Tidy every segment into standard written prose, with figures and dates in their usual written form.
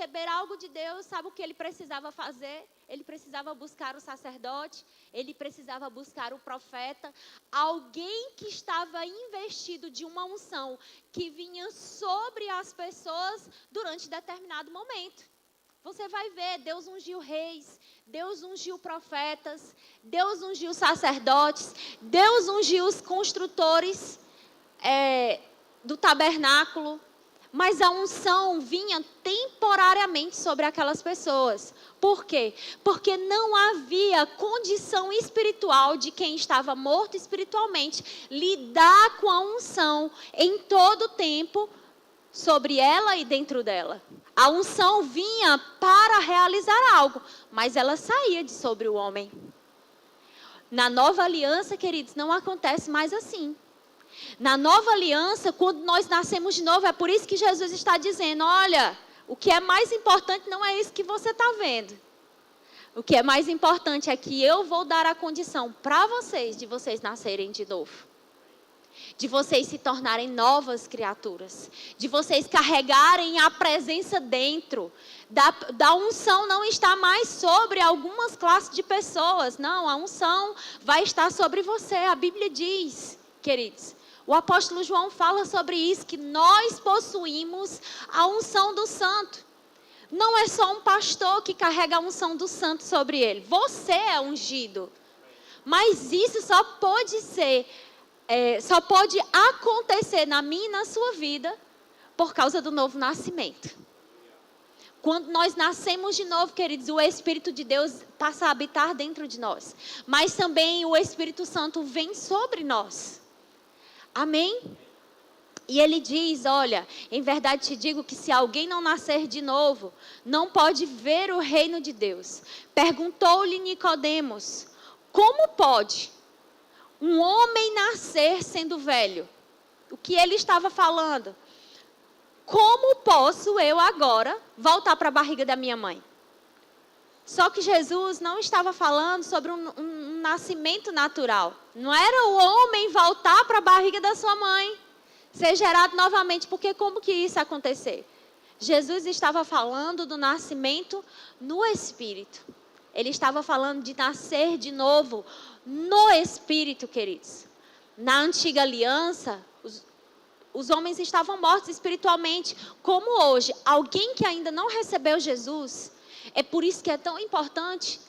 receber algo de Deus, sabe o que ele precisava fazer? Ele precisava buscar o sacerdote, ele precisava buscar o profeta, alguém que estava investido de uma unção que vinha sobre as pessoas durante determinado momento. Você vai ver, Deus ungiu reis, Deus ungiu profetas, Deus ungiu sacerdotes, Deus ungiu os construtores do tabernáculo, mas a unção vinha temporariamente sobre aquelas pessoas. Por quê? Porque não havia condição espiritual de quem estava morto espiritualmente lidar com a unção em todo o tempo sobre ela e dentro dela. A unção vinha para realizar algo, mas ela saía de sobre o homem. Na nova aliança, queridos, não acontece mais assim. Na nova aliança, quando nós nascemos de novo, é por isso que Jesus está dizendo, olha, o que é mais importante não é isso que você está vendo. O que é mais importante é que eu vou dar a condição para vocês de vocês nascerem de novo. De vocês se tornarem novas criaturas. De vocês carregarem a presença dentro. Da unção não está mais sobre algumas classes de pessoas. Não, a unção vai estar sobre você. A Bíblia diz, queridos. O apóstolo João fala sobre isso, que nós possuímos a unção do santo. Não é só um pastor que carrega a unção do santo sobre ele. Você é ungido. Mas isso só pode acontecer na minha e na sua vida por causa do novo nascimento. Quando nós nascemos de novo, queridos, o Espírito de Deus passa a habitar dentro de nós. Mas também o Espírito Santo vem sobre nós. Amém? E ele diz, olha, em verdade te digo que se alguém não nascer de novo, não pode ver o reino de Deus. Perguntou-lhe Nicodemos, como pode um homem nascer sendo velho? O que ele estava falando? Como posso eu agora voltar para a barriga da minha mãe? Só que Jesus não estava falando sobre um nascimento natural. Não era o homem voltar para a barriga da sua mãe, ser gerado novamente, porque como que isso ia acontecer? Jesus estava falando do nascimento no Espírito. Ele estava falando de nascer de novo no Espírito, queridos. Na antiga aliança, os homens estavam mortos espiritualmente, como hoje. Alguém que ainda não recebeu Jesus, é por isso que é tão importante.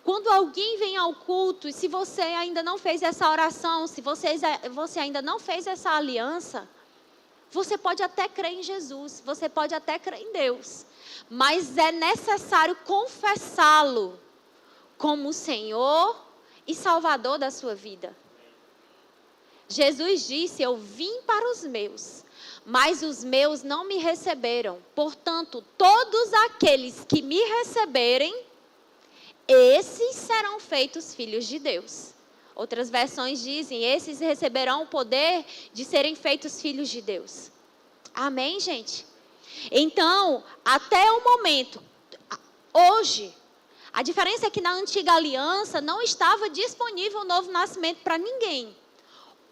Quando alguém vem ao culto, e se você ainda não fez essa oração, se você ainda não fez essa aliança, você pode até crer em Jesus, você pode até crer em Deus, mas é necessário confessá-lo como Senhor e Salvador da sua vida. Jesus disse, eu vim para os meus, mas os meus não me receberam. Portanto, todos aqueles que me receberem, esses serão feitos filhos de Deus. Outras versões dizem, esses receberão o poder de serem feitos filhos de Deus. Amém, gente? Então, até o momento, hoje, a diferença é que na antiga aliança não estava disponível o novo nascimento para ninguém.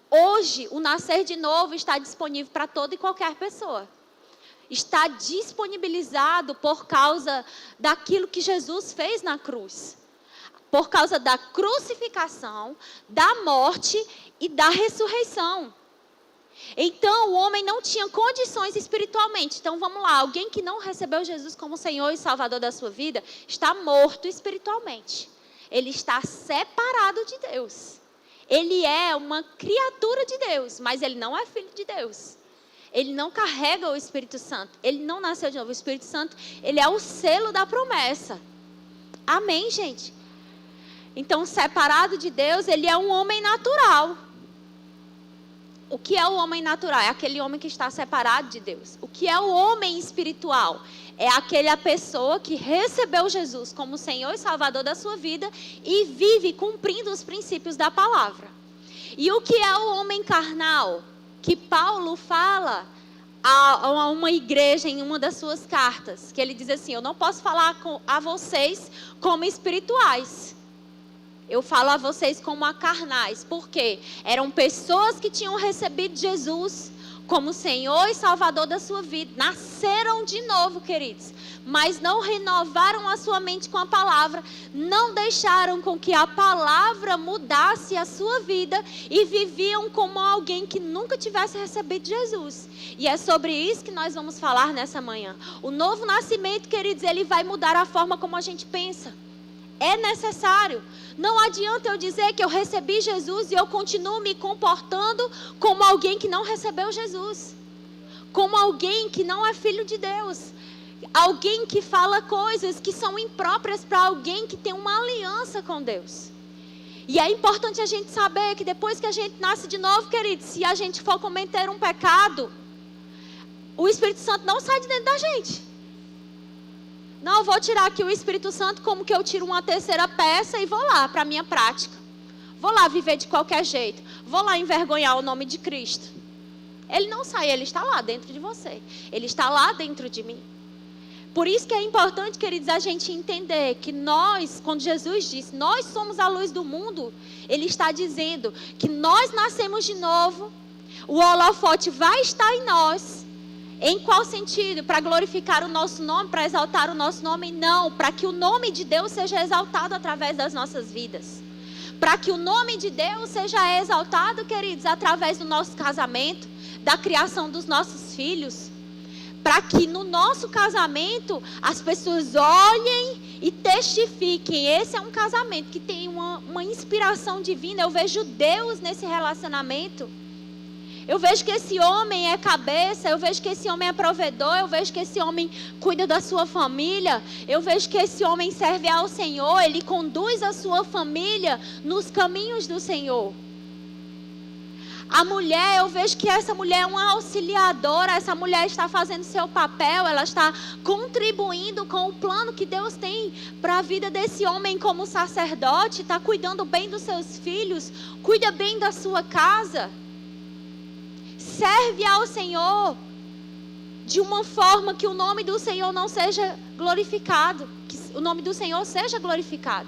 Hoje, o nascer de novo está disponível para toda e qualquer pessoa. Está disponibilizado por causa daquilo que Jesus fez na cruz. Por causa da crucificação, da morte e da ressurreição. Então, o homem não tinha condições espiritualmente. Então, vamos lá. Alguém que não recebeu Jesus como Senhor e Salvador da sua vida, está morto espiritualmente. Ele está separado de Deus. Ele é uma criatura de Deus, mas ele não é filho de Deus. Ele não carrega o Espírito Santo. Ele não nasceu de novo. O Espírito Santo, ele é o selo da promessa. Amém, gente? Então, separado de Deus, ele é um homem natural. O que é o homem natural? É aquele homem que está separado de Deus. O que é o homem espiritual? É aquela pessoa que recebeu Jesus como Senhor e Salvador da sua vida e vive cumprindo os princípios da palavra. E o que é o homem carnal? Que Paulo fala a uma igreja em uma das suas cartas, que ele diz assim, eu não posso falar a vocês como espirituais. Eu falo a vocês como a carnais. Por quê? Eram pessoas que tinham recebido Jesus como Senhor e Salvador da sua vida. Nasceram de novo, queridos, mas não renovaram a sua mente com a palavra, não deixaram com que a palavra mudasse a sua vida e viviam como alguém que nunca tivesse recebido Jesus. E é sobre isso que nós vamos falar nessa manhã. O novo nascimento, queridos, ele vai mudar a forma como a gente pensa. É necessário. Não adianta eu dizer que eu recebi Jesus e eu continuo me comportando como alguém que não recebeu Jesus. Como alguém que não é filho de Deus. Alguém que fala coisas que são impróprias para alguém que tem uma aliança com Deus. E é importante a gente saber que depois que a gente nasce de novo, queridos, se a gente for cometer um pecado, o Espírito Santo não sai de dentro da gente. Não, eu vou tirar aqui o Espírito Santo como que eu tiro uma terceira peça e vou lá para a minha prática. Vou lá viver de qualquer jeito. Vou lá envergonhar o nome de Cristo. Ele não sai, ele está lá dentro de você. Ele está lá dentro de mim. Por isso que é importante, queridos, a gente entender que nós, quando Jesus disse, nós somos a luz do mundo, Ele está dizendo que nós nascemos de novo, o holofote vai estar em nós. Em qual sentido? Para glorificar o nosso nome, para exaltar o nosso nome? Não, para que o nome de Deus seja exaltado através das nossas vidas. Para que o nome de Deus seja exaltado, queridos, através do nosso casamento, da criação dos nossos filhos. Para que no nosso casamento as pessoas olhem e testifiquem. Esse é um casamento que tem uma inspiração divina. Eu vejo Deus nesse relacionamento. Eu vejo que esse homem é cabeça, eu vejo que esse homem é provedor, eu vejo que esse homem cuida da sua família, eu vejo que esse homem serve ao Senhor, ele conduz a sua família nos caminhos do Senhor. A mulher, eu vejo que essa mulher é uma auxiliadora, essa mulher está fazendo seu papel, ela está contribuindo com o plano que Deus tem para a vida desse homem como sacerdote, está cuidando bem dos seus filhos, cuida bem da sua casa. Serve ao Senhor de uma forma que o nome do Senhor não seja glorificado, que o nome do Senhor seja glorificado.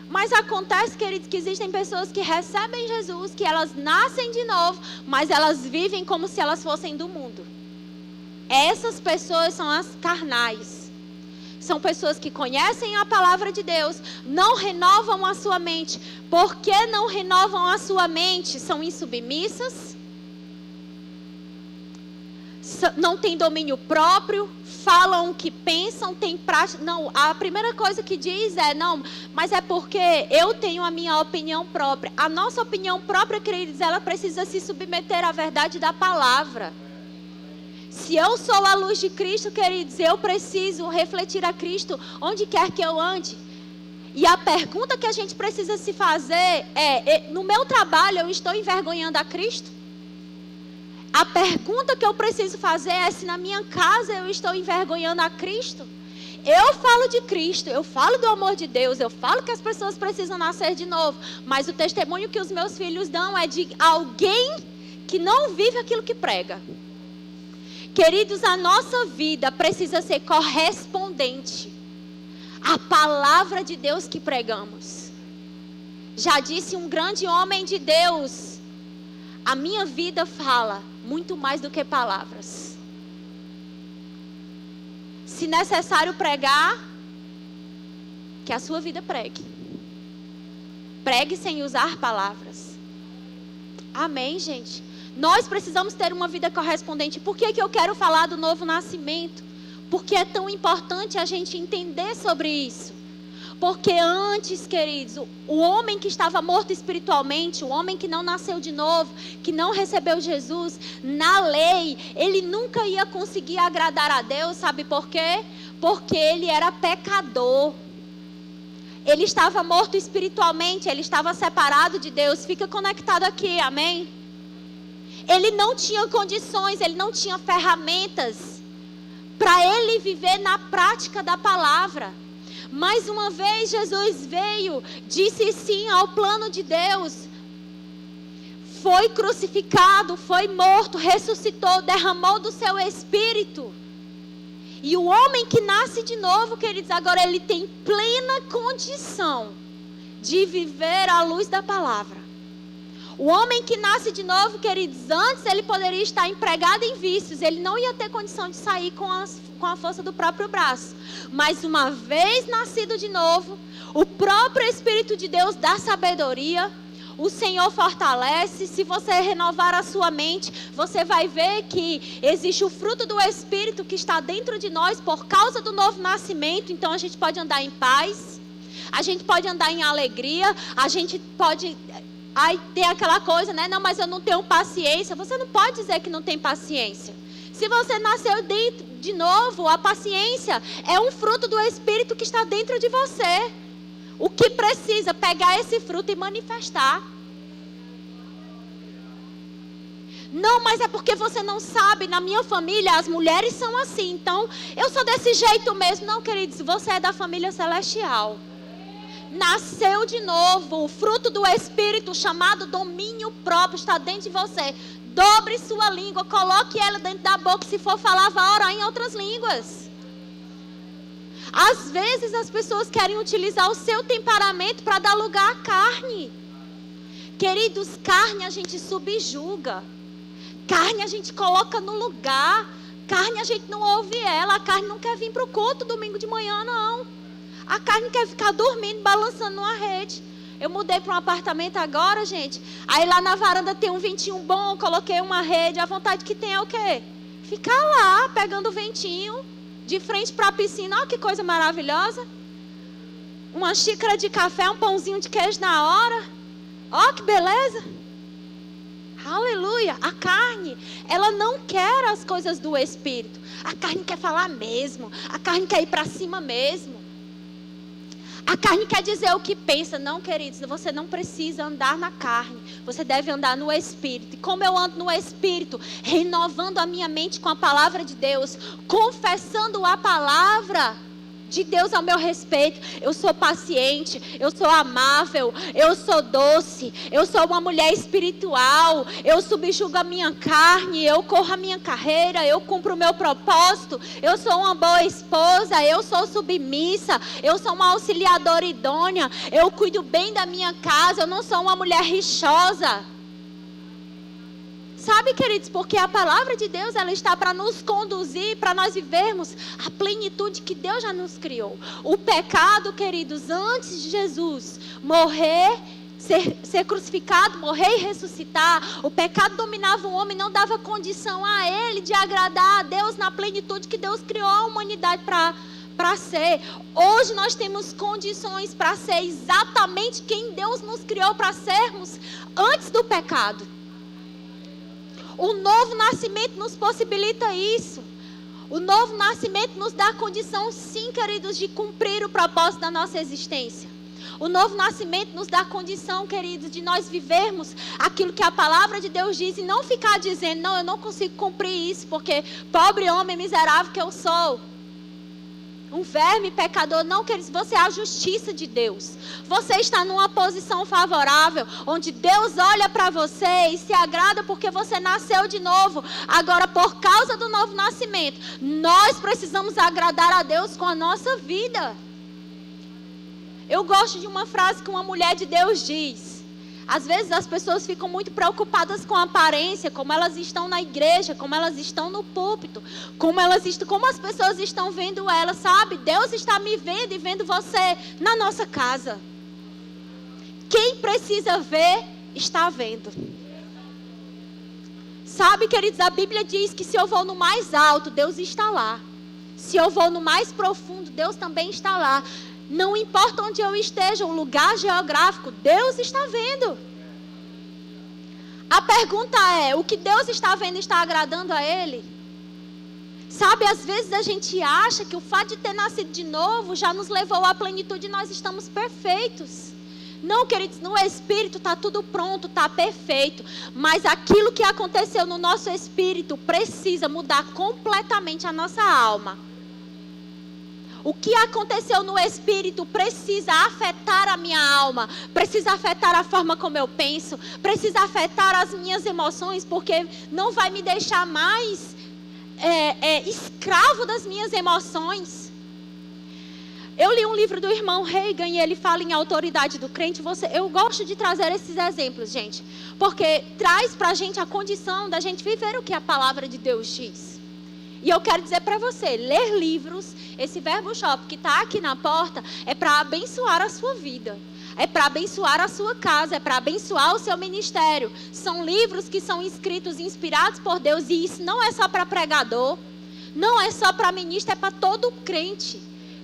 Mas acontece, queridos, que existem pessoas que recebem Jesus, que elas nascem de novo, mas elas vivem como se elas fossem do mundo. Essas pessoas são as carnais. São pessoas que conhecem a palavra de Deus, não renovam a sua mente. Por que não renovam a sua mente? São insubmissas. Não tem domínio próprio, falam o que pensam, tem prática. Não, a primeira coisa que diz é, não, mas é porque eu tenho a minha opinião própria. A nossa opinião própria, queridos, ela precisa se submeter à verdade da palavra. Se eu sou a luz de Cristo, queridos, eu preciso refletir a Cristo onde quer que eu ande. E a pergunta que a gente precisa se fazer é, no meu trabalho eu estou envergonhando a Cristo? A pergunta que eu preciso fazer é se na minha casa eu estou envergonhando a Cristo. Eu falo de Cristo, eu falo do amor de Deus, eu falo que as pessoas precisam nascer de novo. Mas o testemunho que os meus filhos dão é de alguém que não vive aquilo que prega. Queridos, a nossa vida precisa ser correspondente à palavra de Deus que pregamos. Já disse um grande homem de Deus, a minha vida fala muito mais do que palavras. Se necessário pregar, que a sua vida pregue. Pregue sem usar palavras. Amém, gente? Nós precisamos ter uma vida correspondente. Por que eu quero falar do novo nascimento? Porque é tão importante a gente entender sobre isso. Porque antes, queridos, o homem que estava morto espiritualmente, o homem que não nasceu de novo, que não recebeu Jesus, na lei, ele nunca ia conseguir agradar a Deus, sabe por quê? Porque ele era pecador. Ele estava morto espiritualmente, ele estava separado de Deus. Fica conectado aqui, amém? Ele não tinha condições, ele não tinha ferramentas para ele viver na prática da palavra. Mais uma vez Jesus veio, disse sim ao plano de Deus. Foi crucificado, foi morto, ressuscitou, derramou do seu espírito. E o homem que nasce de novo, queridos, agora ele tem plena condição de viver à luz da palavra. O homem que nasce de novo, queridos, antes ele poderia estar empregado em vícios. Ele não ia ter condição de sair com a força do próprio braço. Mas uma vez nascido de novo, o próprio Espírito de Deus dá sabedoria. O Senhor fortalece. Se você renovar a sua mente, você vai ver que existe o fruto do Espírito que está dentro de nós por causa do novo nascimento. Então a gente pode andar em paz, a gente pode andar em alegria, a gente pode... Aí tem aquela coisa, né? Não, mas eu não tenho paciência. Você não pode dizer que não tem paciência. Se você nasceu de novo, a paciência é um fruto do Espírito que está dentro de você. O que precisa pegar esse fruto e manifestar. Não, mas é porque você não sabe. Na minha família as mulheres são assim, então eu sou desse jeito mesmo. Não, queridos, você é da família celestial. Nasceu de novo. O fruto do Espírito chamado domínio próprio está dentro de você. Dobre sua língua, coloque ela dentro da boca. Se for falar, vá orar em outras línguas. Às vezes as pessoas querem utilizar o seu temperamento para dar lugar à carne. Queridos, carne a gente subjuga. Carne a gente coloca no lugar. Carne a gente não ouve ela. A carne não quer vir para o culto domingo de manhã, não. A carne quer ficar dormindo, balançando numa rede. Eu mudei para um apartamento agora, gente. Aí lá na varanda tem um ventinho bom, coloquei uma rede. A vontade que tem é o quê? Ficar lá, pegando o ventinho, de frente para a piscina. Olha que coisa maravilhosa. Uma xícara de café, um pãozinho de queijo na hora. Olha que beleza. Aleluia. A carne, ela não quer as coisas do Espírito. A carne quer falar mesmo. A carne quer ir para cima mesmo. A carne quer dizer o que pensa. Não, queridos, você não precisa andar na carne. Você deve andar no Espírito. E como eu ando no Espírito? Renovando a minha mente com a palavra de Deus. Confessando a palavra de Deus ao meu respeito. Eu sou paciente, eu sou amável, eu sou doce, eu sou uma mulher espiritual, eu subjugo a minha carne, eu corro a minha carreira, eu cumpro o meu propósito, eu sou uma boa esposa, eu sou submissa, eu sou uma auxiliadora idônea, eu cuido bem da minha casa, eu não sou uma mulher rixosa. Sabe, queridos, porque a palavra de Deus, ela está para nos conduzir, para nós vivermos a plenitude que Deus já nos criou. O pecado, queridos, antes de Jesus morrer, ser crucificado, morrer e ressuscitar, o pecado dominava o homem, não dava condição a ele de agradar a Deus na plenitude que Deus criou a humanidade para ser. Hoje nós temos condições para ser exatamente quem Deus nos criou para sermos antes do pecado. O novo nascimento nos possibilita isso. O novo nascimento nos dá a condição, sim, queridos, de cumprir o propósito da nossa existência. O novo nascimento nos dá a condição, queridos, de nós vivermos aquilo que a palavra de Deus diz e não ficar dizendo, não, eu não consigo cumprir isso, porque pobre homem miserável que eu sou. Um verme pecador. Não, queridos, você é a justiça de Deus. Você está numa posição favorável, onde Deus olha para você e se agrada porque você nasceu de novo. Agora, por causa do novo nascimento, nós precisamos agradar a Deus com a nossa vida. Eu gosto de uma frase que uma mulher de Deus diz. Às vezes as pessoas ficam muito preocupadas com a aparência, como elas estão na igreja, como elas estão no púlpito, como as pessoas estão vendo elas, sabe? Deus está me vendo e vendo você na nossa casa. Quem precisa ver, está vendo. Sabe, queridos, a Bíblia diz que se eu vou no mais alto, Deus está lá. Se eu vou no mais profundo, Deus também está lá. Não importa onde eu esteja, o lugar geográfico, Deus está vendo. A pergunta é, o que Deus está vendo está agradando a Ele? Sabe, às vezes a gente acha que o fato de ter nascido de novo já nos levou à plenitude e nós estamos perfeitos. Não, queridos, no Espírito está tudo pronto, está perfeito. Mas aquilo que aconteceu no nosso Espírito precisa mudar completamente a nossa alma. O que aconteceu no Espírito precisa afetar a minha alma, precisa afetar a forma como eu penso, precisa afetar as minhas emoções, porque não vai me deixar mais escravo das minhas emoções. Eu li um livro do irmão Reagan e ele fala em autoridade do crente. Eu gosto de trazer esses exemplos, gente, porque traz pra gente a condição da gente viver o que a palavra de Deus diz. E eu quero dizer para você, ler livros, esse Verbo Shop que está aqui na porta, é para abençoar a sua vida. É para abençoar a sua casa, é para abençoar o seu ministério. São livros que são escritos, inspirados por Deus, e isso não é só para pregador, não é só para ministro, é para todo crente,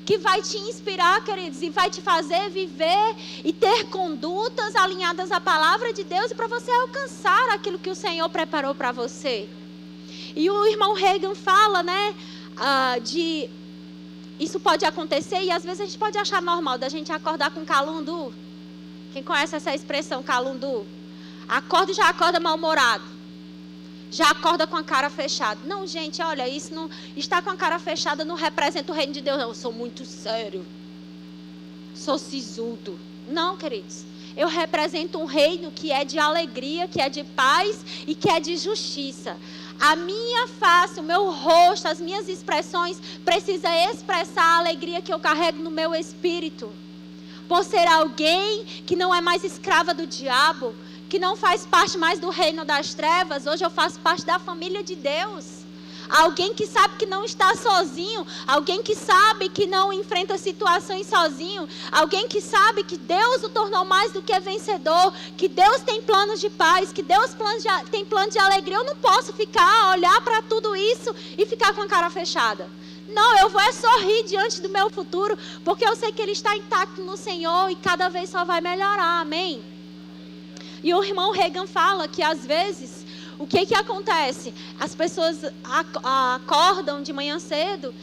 que vai te inspirar, queridos, e vai te fazer viver e ter condutas alinhadas à palavra de Deus, e para você alcançar aquilo que o Senhor preparou para você. E o irmão Reagan fala, né, de isso pode acontecer, e às vezes a gente pode achar normal da gente acordar com calundu. Quem conhece essa expressão, calundu? Acorda e já acorda mal-humorado. Já acorda com a cara fechada. Não, gente, olha, isso não, estar com a cara fechada não representa o reino de Deus. Não, eu sou muito sério. Sou sisudo. Não, queridos. Eu represento um reino que é de alegria, que é de paz e que é de justiça. A minha face, o meu rosto, as minhas expressões precisam expressar a alegria que eu carrego no meu espírito. Por ser alguém que não é mais escrava do diabo, que não faz parte mais do reino das trevas, hoje eu faço parte da família de Deus. Alguém que sabe que não está sozinho, alguém que sabe que não enfrenta situações sozinho, alguém que sabe que Deus o tornou mais do que vencedor, que Deus tem planos de paz, que Deus tem planos de alegria. Eu não posso olhar para tudo isso e ficar com a cara fechada. Não, eu vou sorrir diante do meu futuro, porque eu sei que ele está intacto no Senhor e cada vez só vai melhorar, amém? E o irmão Reagan fala que às vezes, o que acontece? As pessoas acordam de manhã cedo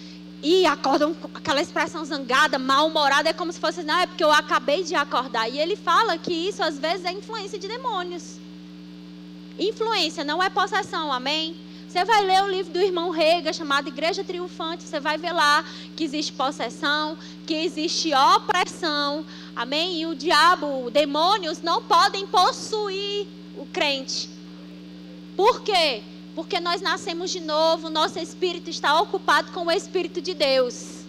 e acordam com aquela expressão zangada, mal-humorada, é como se fosse, não, é porque eu acabei de acordar. E ele fala que isso às vezes é influência de demônios. Influência, não é possessão, amém? Você vai ler o livro do irmão Reagan, chamado Igreja Triunfante, você vai ver lá que existe possessão, que existe opressão, amém? E o diabo, demônios não podem possuir o crente. Por quê? Porque nós nascemos de novo, nosso espírito está ocupado com o Espírito de Deus.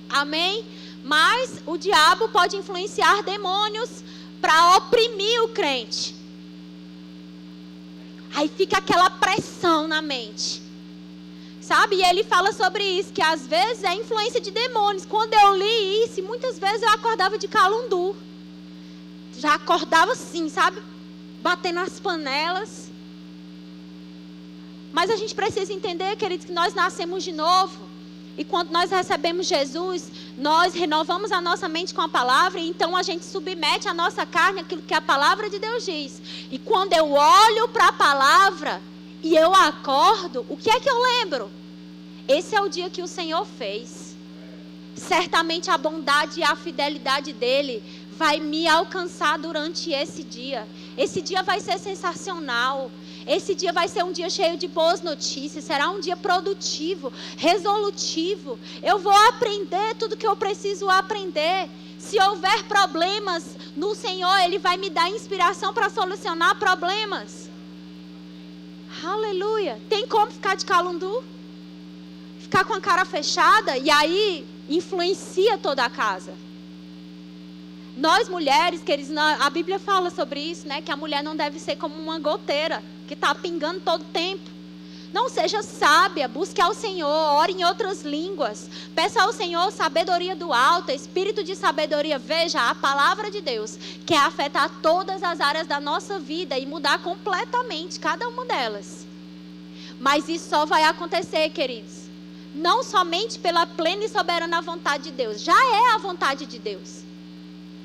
Amém? Mas o diabo pode influenciar demônios para oprimir o crente. Aí fica aquela pressão na mente. Sabe? E ele fala sobre isso, que às vezes é influência de demônios. Quando eu li isso, muitas vezes eu acordava de calundu. Já acordava assim, sabe? Batendo as panelas. Mas a gente precisa entender, queridos, que nós nascemos de novo. E quando nós recebemos Jesus, nós renovamos a nossa mente com a palavra. E então a gente submete a nossa carne àquilo que a palavra de Deus diz. E quando eu olho para a palavra e eu acordo, o que é que eu lembro? Esse é o dia que o Senhor fez. Certamente a bondade e a fidelidade dele vai me alcançar durante esse dia. Esse dia vai ser sensacional. Esse dia vai ser um dia cheio de boas notícias. Será um dia produtivo, resolutivo. Eu vou aprender tudo que eu preciso aprender. Se houver problemas no Senhor, Ele vai me dar inspiração para solucionar problemas. Aleluia. Tem como ficar de calundu? Ficar com a cara fechada e aí influencia toda a casa. Nós mulheres, queridos, a Bíblia fala sobre isso, né? Que a mulher não deve ser como uma goteira que está pingando todo tempo. Não seja sábia, busque ao Senhor, ore em outras línguas. Peça ao Senhor sabedoria do alto, espírito de sabedoria. Veja, a palavra de Deus quer afetar todas as áreas da nossa vida e mudar completamente cada uma delas. Mas isso só vai acontecer, queridos, não somente pela plena e soberana vontade de Deus. Já é a vontade de Deus.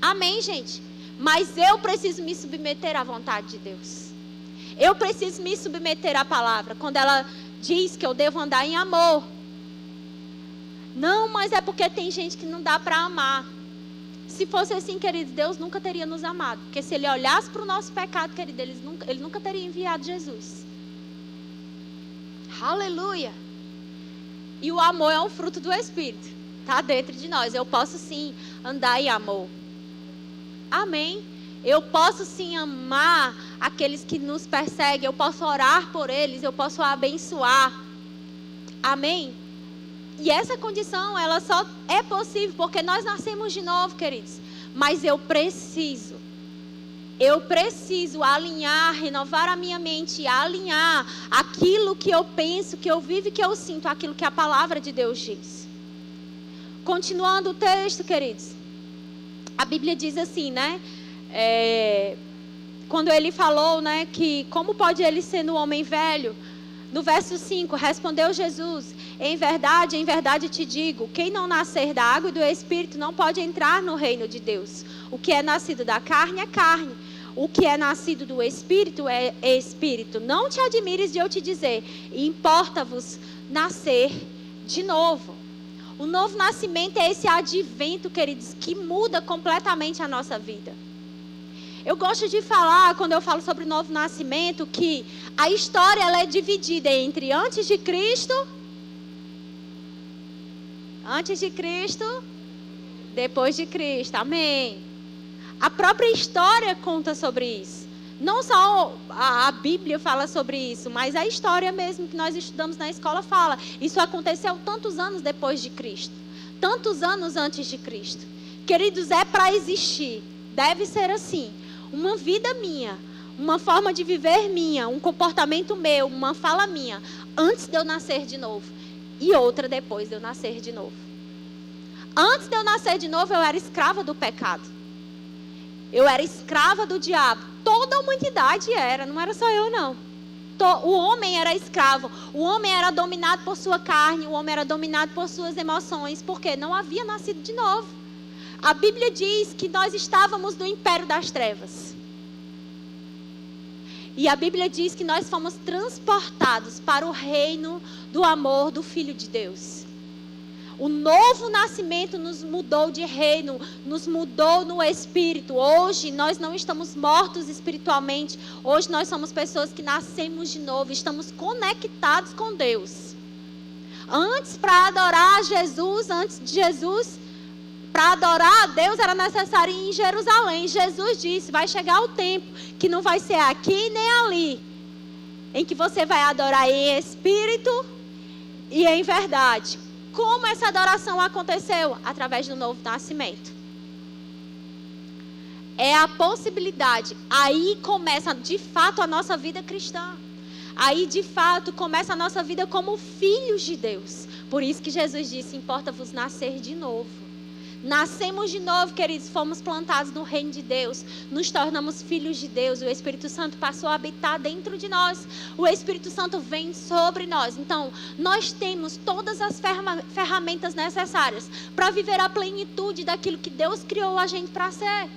Amém, gente? Mas eu preciso me submeter à vontade de Deus. Eu preciso me submeter à palavra. Quando ela diz que eu devo andar em amor. Não, mas é porque tem gente que não dá para amar. Se fosse assim, querido, Deus nunca teria nos amado. Porque se Ele olhasse para o nosso pecado, querido, Ele nunca teria enviado Jesus. Aleluia. E o amor é um fruto do Espírito. Está dentro de nós. Eu posso sim andar em amor. Amém. Eu posso sim amar aqueles que nos perseguem. Eu posso orar por eles. Eu posso abençoar. Amém. E essa condição, ela só é possível porque nós nascemos de novo, queridos. Mas eu preciso alinhar, renovar a minha mente, alinhar aquilo que eu penso, que eu vivo e que eu sinto, aquilo que a palavra de Deus diz. Continuando o texto, queridos. A Bíblia diz assim, né? Quando ele falou, né, que como pode ele ser no homem velho? No verso 5, respondeu Jesus: em verdade te digo, quem não nascer da água e do Espírito não pode entrar no reino de Deus. O que é nascido da carne é carne. O que é nascido do Espírito é Espírito. Não te admires de eu te dizer, importa-vos nascer de novo. O novo nascimento é esse advento, queridos, que muda completamente a nossa vida. Eu gosto de falar, quando eu falo sobre o novo nascimento, que a história ela é dividida entre antes de Cristo, depois de Cristo. Amém. A própria história conta sobre isso. Não só a Bíblia fala sobre isso, mas a história mesmo que nós estudamos na escola fala. Isso aconteceu tantos anos depois de Cristo. Tantos anos antes de Cristo. Queridos, é para existir. Deve ser assim. Uma vida minha, uma forma de viver minha, um comportamento meu, uma fala minha, antes de eu nascer de novo. E outra depois de eu nascer de novo. Antes de eu nascer de novo, eu era escrava do pecado. Eu era escrava do diabo. Toda a humanidade era, não era só eu não. O homem era escravo. O homem era dominado por sua carne. O homem era dominado por suas emoções. Porque não havia nascido de novo. A Bíblia diz que nós estávamos no império das trevas. E a Bíblia diz que nós fomos transportados para o reino do amor do Filho de Deus. O novo nascimento nos mudou de reino, nos mudou no espírito. Hoje nós não estamos mortos espiritualmente. Hoje nós somos pessoas que nascemos de novo, estamos conectados com Deus. Antes, para adorar Jesus, para adorar a Deus era necessário ir em Jerusalém. Jesus disse, vai chegar o tempo que não vai ser aqui nem ali, em que você vai adorar em espírito e em verdade. Como essa adoração aconteceu? Através do novo nascimento. É a possibilidade. Aí começa de fato a nossa vida cristã. Aí de fato começa a nossa vida como filhos de Deus. Por isso que Jesus disse, importa-vos nascer de novo. Nascemos de novo, queridos, fomos plantados no reino de Deus, nos tornamos filhos de Deus, o Espírito Santo passou a habitar dentro de nós, o Espírito Santo vem sobre nós. Então, nós temos todas as ferramentas necessárias para viver a plenitude daquilo que Deus criou a gente para ser.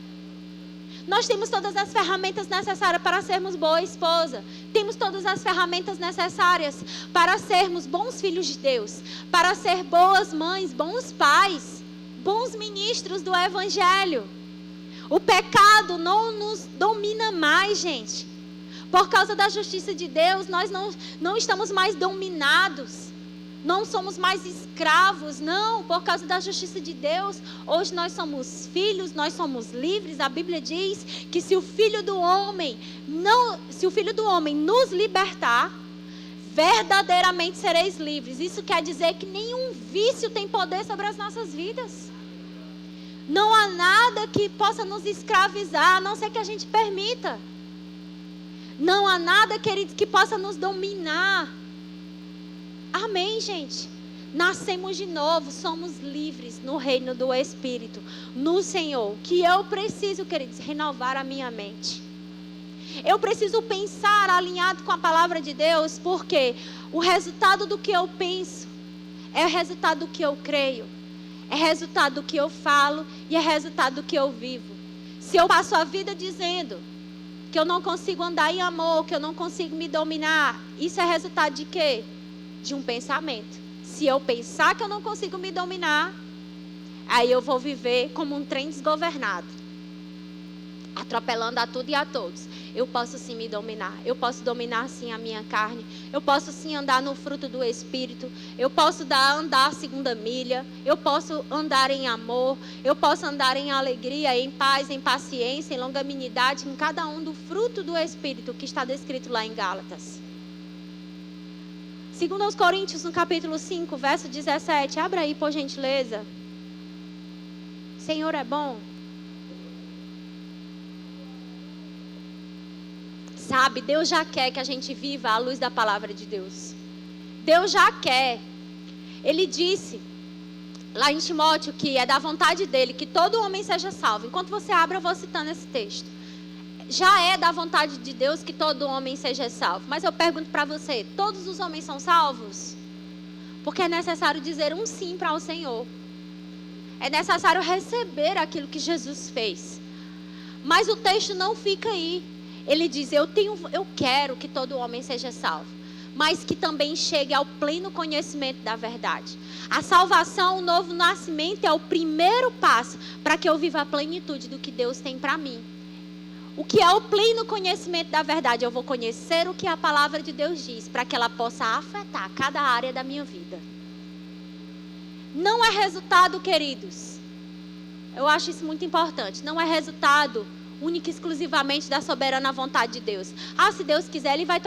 Nós temos todas as ferramentas necessárias para sermos boa esposa. Temos todas as ferramentas necessárias para sermos bons filhos de Deus, para ser boas mães, bons pais, bons ministros do Evangelho. O pecado não nos domina mais, gente. Por causa da justiça de Deus, nós não estamos mais dominados. Não somos mais escravos, não. Por causa da justiça de Deus, hoje nós somos filhos, nós somos livres. A Bíblia diz que se o Filho do Homem nos libertar, verdadeiramente sereis livres. Isso quer dizer que nenhum vício tem poder sobre as nossas vidas. Não há nada que possa nos escravizar, a não ser que a gente permita. Não há nada, queridos, que possa nos dominar. Amém, gente? Nascemos de novo, somos livres no reino do Espírito, no Senhor. Que eu preciso, queridos, renovar a minha mente. Eu preciso pensar alinhado com a palavra de Deus, porque o resultado do que eu penso é o resultado do que eu creio. É resultado do que eu falo e é resultado do que eu vivo. Se eu passo a vida dizendo que eu não consigo andar em amor, que eu não consigo me dominar, isso é resultado de quê? De um pensamento. Se eu pensar que eu não consigo me dominar, aí eu vou viver como um trem desgovernado, atropelando a tudo e a todos. Eu posso sim me dominar. Eu posso dominar sim a minha carne. Eu posso sim andar no fruto do Espírito. Eu posso andar a segunda milha. Eu posso andar em amor. Eu posso andar em alegria, em paz, em paciência, em longanimidade, em cada um do fruto do Espírito que está descrito lá em Gálatas. Segundo aos Coríntios, no capítulo 5, verso 17. Abra aí, por gentileza. Senhor é bom. Sabe, Deus já quer que a gente viva à luz da palavra de Deus. Deus já quer. Ele disse lá em Timóteo que é da vontade dele que todo homem seja salvo. Enquanto você abre, eu vou citando esse texto. Já é da vontade de Deus que todo homem seja salvo. Mas eu pergunto para você, todos os homens são salvos? Porque é necessário dizer um sim para o Senhor. É necessário receber aquilo que Jesus fez. Mas o texto não fica aí. Ele diz, eu quero que todo homem seja salvo, mas que também chegue ao pleno conhecimento da verdade. A salvação, o novo nascimento é o primeiro passo para que eu viva a plenitude do que Deus tem para mim. O que é o pleno conhecimento da verdade? Eu vou conhecer o que a palavra de Deus diz, para que ela possa afetar cada área da minha vida. Não é resultado, queridos. Eu acho isso muito importante. Não é resultado única e exclusivamente da soberana vontade de Deus. Se Deus quiser, Ele vai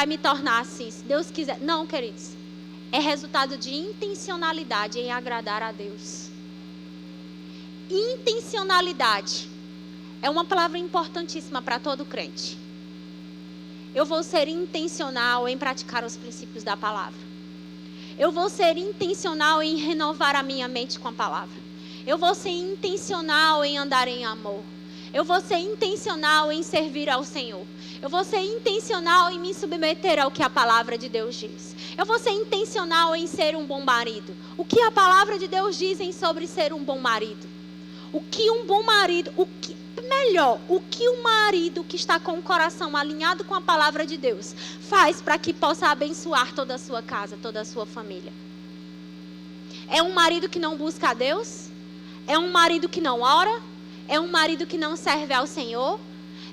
me tornar assim. Se Deus quiser. Não, queridos. É resultado de intencionalidade em agradar a Deus. Intencionalidade é uma palavra importantíssima para todo crente. Eu vou ser intencional em praticar os princípios da palavra. Eu vou ser intencional em renovar a minha mente com a palavra. Eu vou ser intencional em andar em amor. Eu vou ser intencional em servir ao Senhor. Eu vou ser intencional em me submeter ao que a palavra de Deus diz. Eu vou ser intencional em ser um bom marido. O que a palavra de Deus diz sobre ser um bom marido? O que um bom marido, o que um marido que está com o coração alinhado com a palavra de Deus faz para que possa abençoar toda a sua casa, toda a sua família? É um marido que não busca a Deus? É um marido que não ora? É um marido que não serve ao Senhor?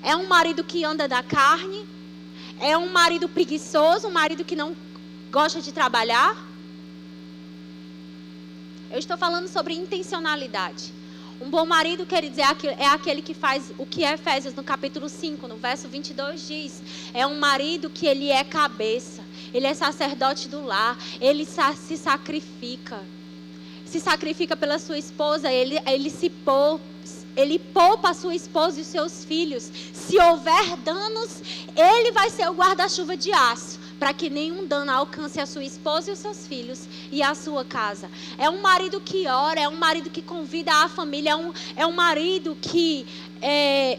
É um marido que anda da carne? É um marido preguiçoso? Um marido que não gosta de trabalhar? Eu estou falando sobre intencionalidade. Um bom marido, quer dizer, é aquele que faz o que Efésios no capítulo 5, no verso 22 diz. É um marido que ele é cabeça. Ele é sacerdote do lar. Ele se sacrifica. Se sacrifica pela sua esposa. Ele poupa a sua esposa e os seus filhos. Se houver danos, ele vai ser o guarda-chuva de aço, para que nenhum dano alcance a sua esposa e os seus filhos e a sua casa. É um marido que ora, é um marido que convida a família, é um marido que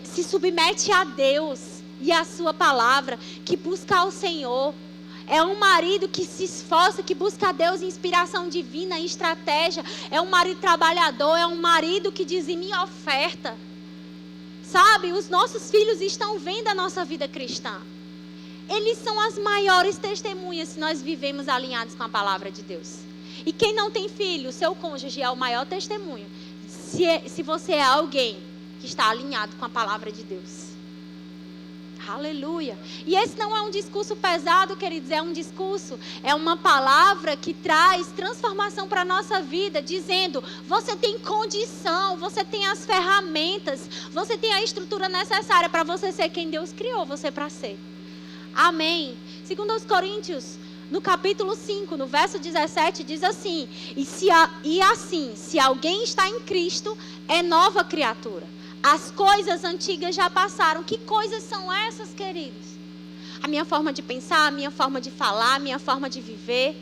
se submete a Deus e a sua palavra, que busca ao Senhor. É um marido que se esforça, que busca a Deus, inspiração divina, estratégia. É um marido trabalhador, é um marido que dizima e oferta. Sabe, os nossos filhos estão vendo a nossa vida cristã. Eles são as maiores testemunhas se nós vivemos alinhados com a palavra de Deus. E quem não tem filho, seu cônjuge é o maior testemunho. Se você é alguém que está alinhado com a palavra de Deus. Aleluia. E esse não é um discurso pesado, queridos, é uma palavra que traz transformação para a nossa vida, dizendo, você tem condição, você tem as ferramentas, você tem a estrutura necessária para você ser quem Deus criou você para ser. Amém. Segundo aos Coríntios, no capítulo 5, no verso 17, diz assim, se alguém está em Cristo, é nova criatura. As coisas antigas já passaram. Que coisas são essas, queridos? A minha forma de pensar, a minha forma de falar, a minha forma de viver.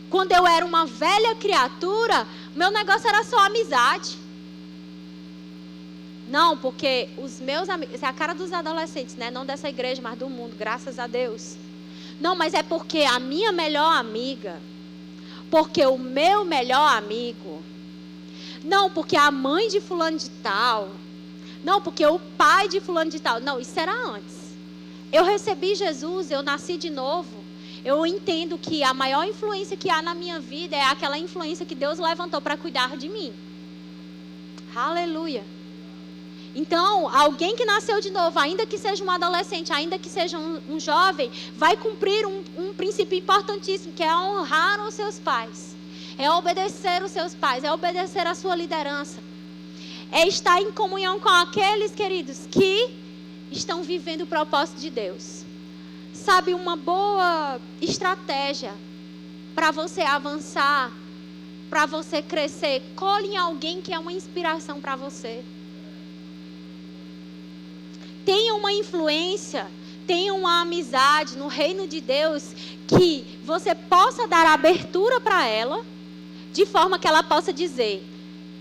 Quando eu era uma velha criatura, meu negócio era só amizade. Não, porque os meus amigos... Essa é a cara dos adolescentes, né? Não dessa igreja, mas do mundo, graças a Deus. Não, mas é porque a minha melhor amiga, porque o meu melhor amigo... Não, porque a mãe de fulano de tal. Não, porque o pai de fulano de tal. Não, isso era antes. Eu recebi Jesus, eu nasci de novo. Eu entendo que a maior influência que há na minha vida é aquela influência que Deus levantou para cuidar de mim. Aleluia. Então, alguém que nasceu de novo, ainda que seja um adolescente, ainda que seja um jovem, vai cumprir um princípio importantíssimo, que é honrar os seus pais. É obedecer os seus pais, é obedecer a sua liderança. É estar em comunhão com aqueles, queridos, que estão vivendo o propósito de Deus. sabe, uma boa estratégia para você avançar, para você crescer. Colhe em alguém que é uma inspiração para você. Tenha uma influência, tenha uma amizade no reino de Deus que você possa dar abertura para ela, de forma que ela possa dizer: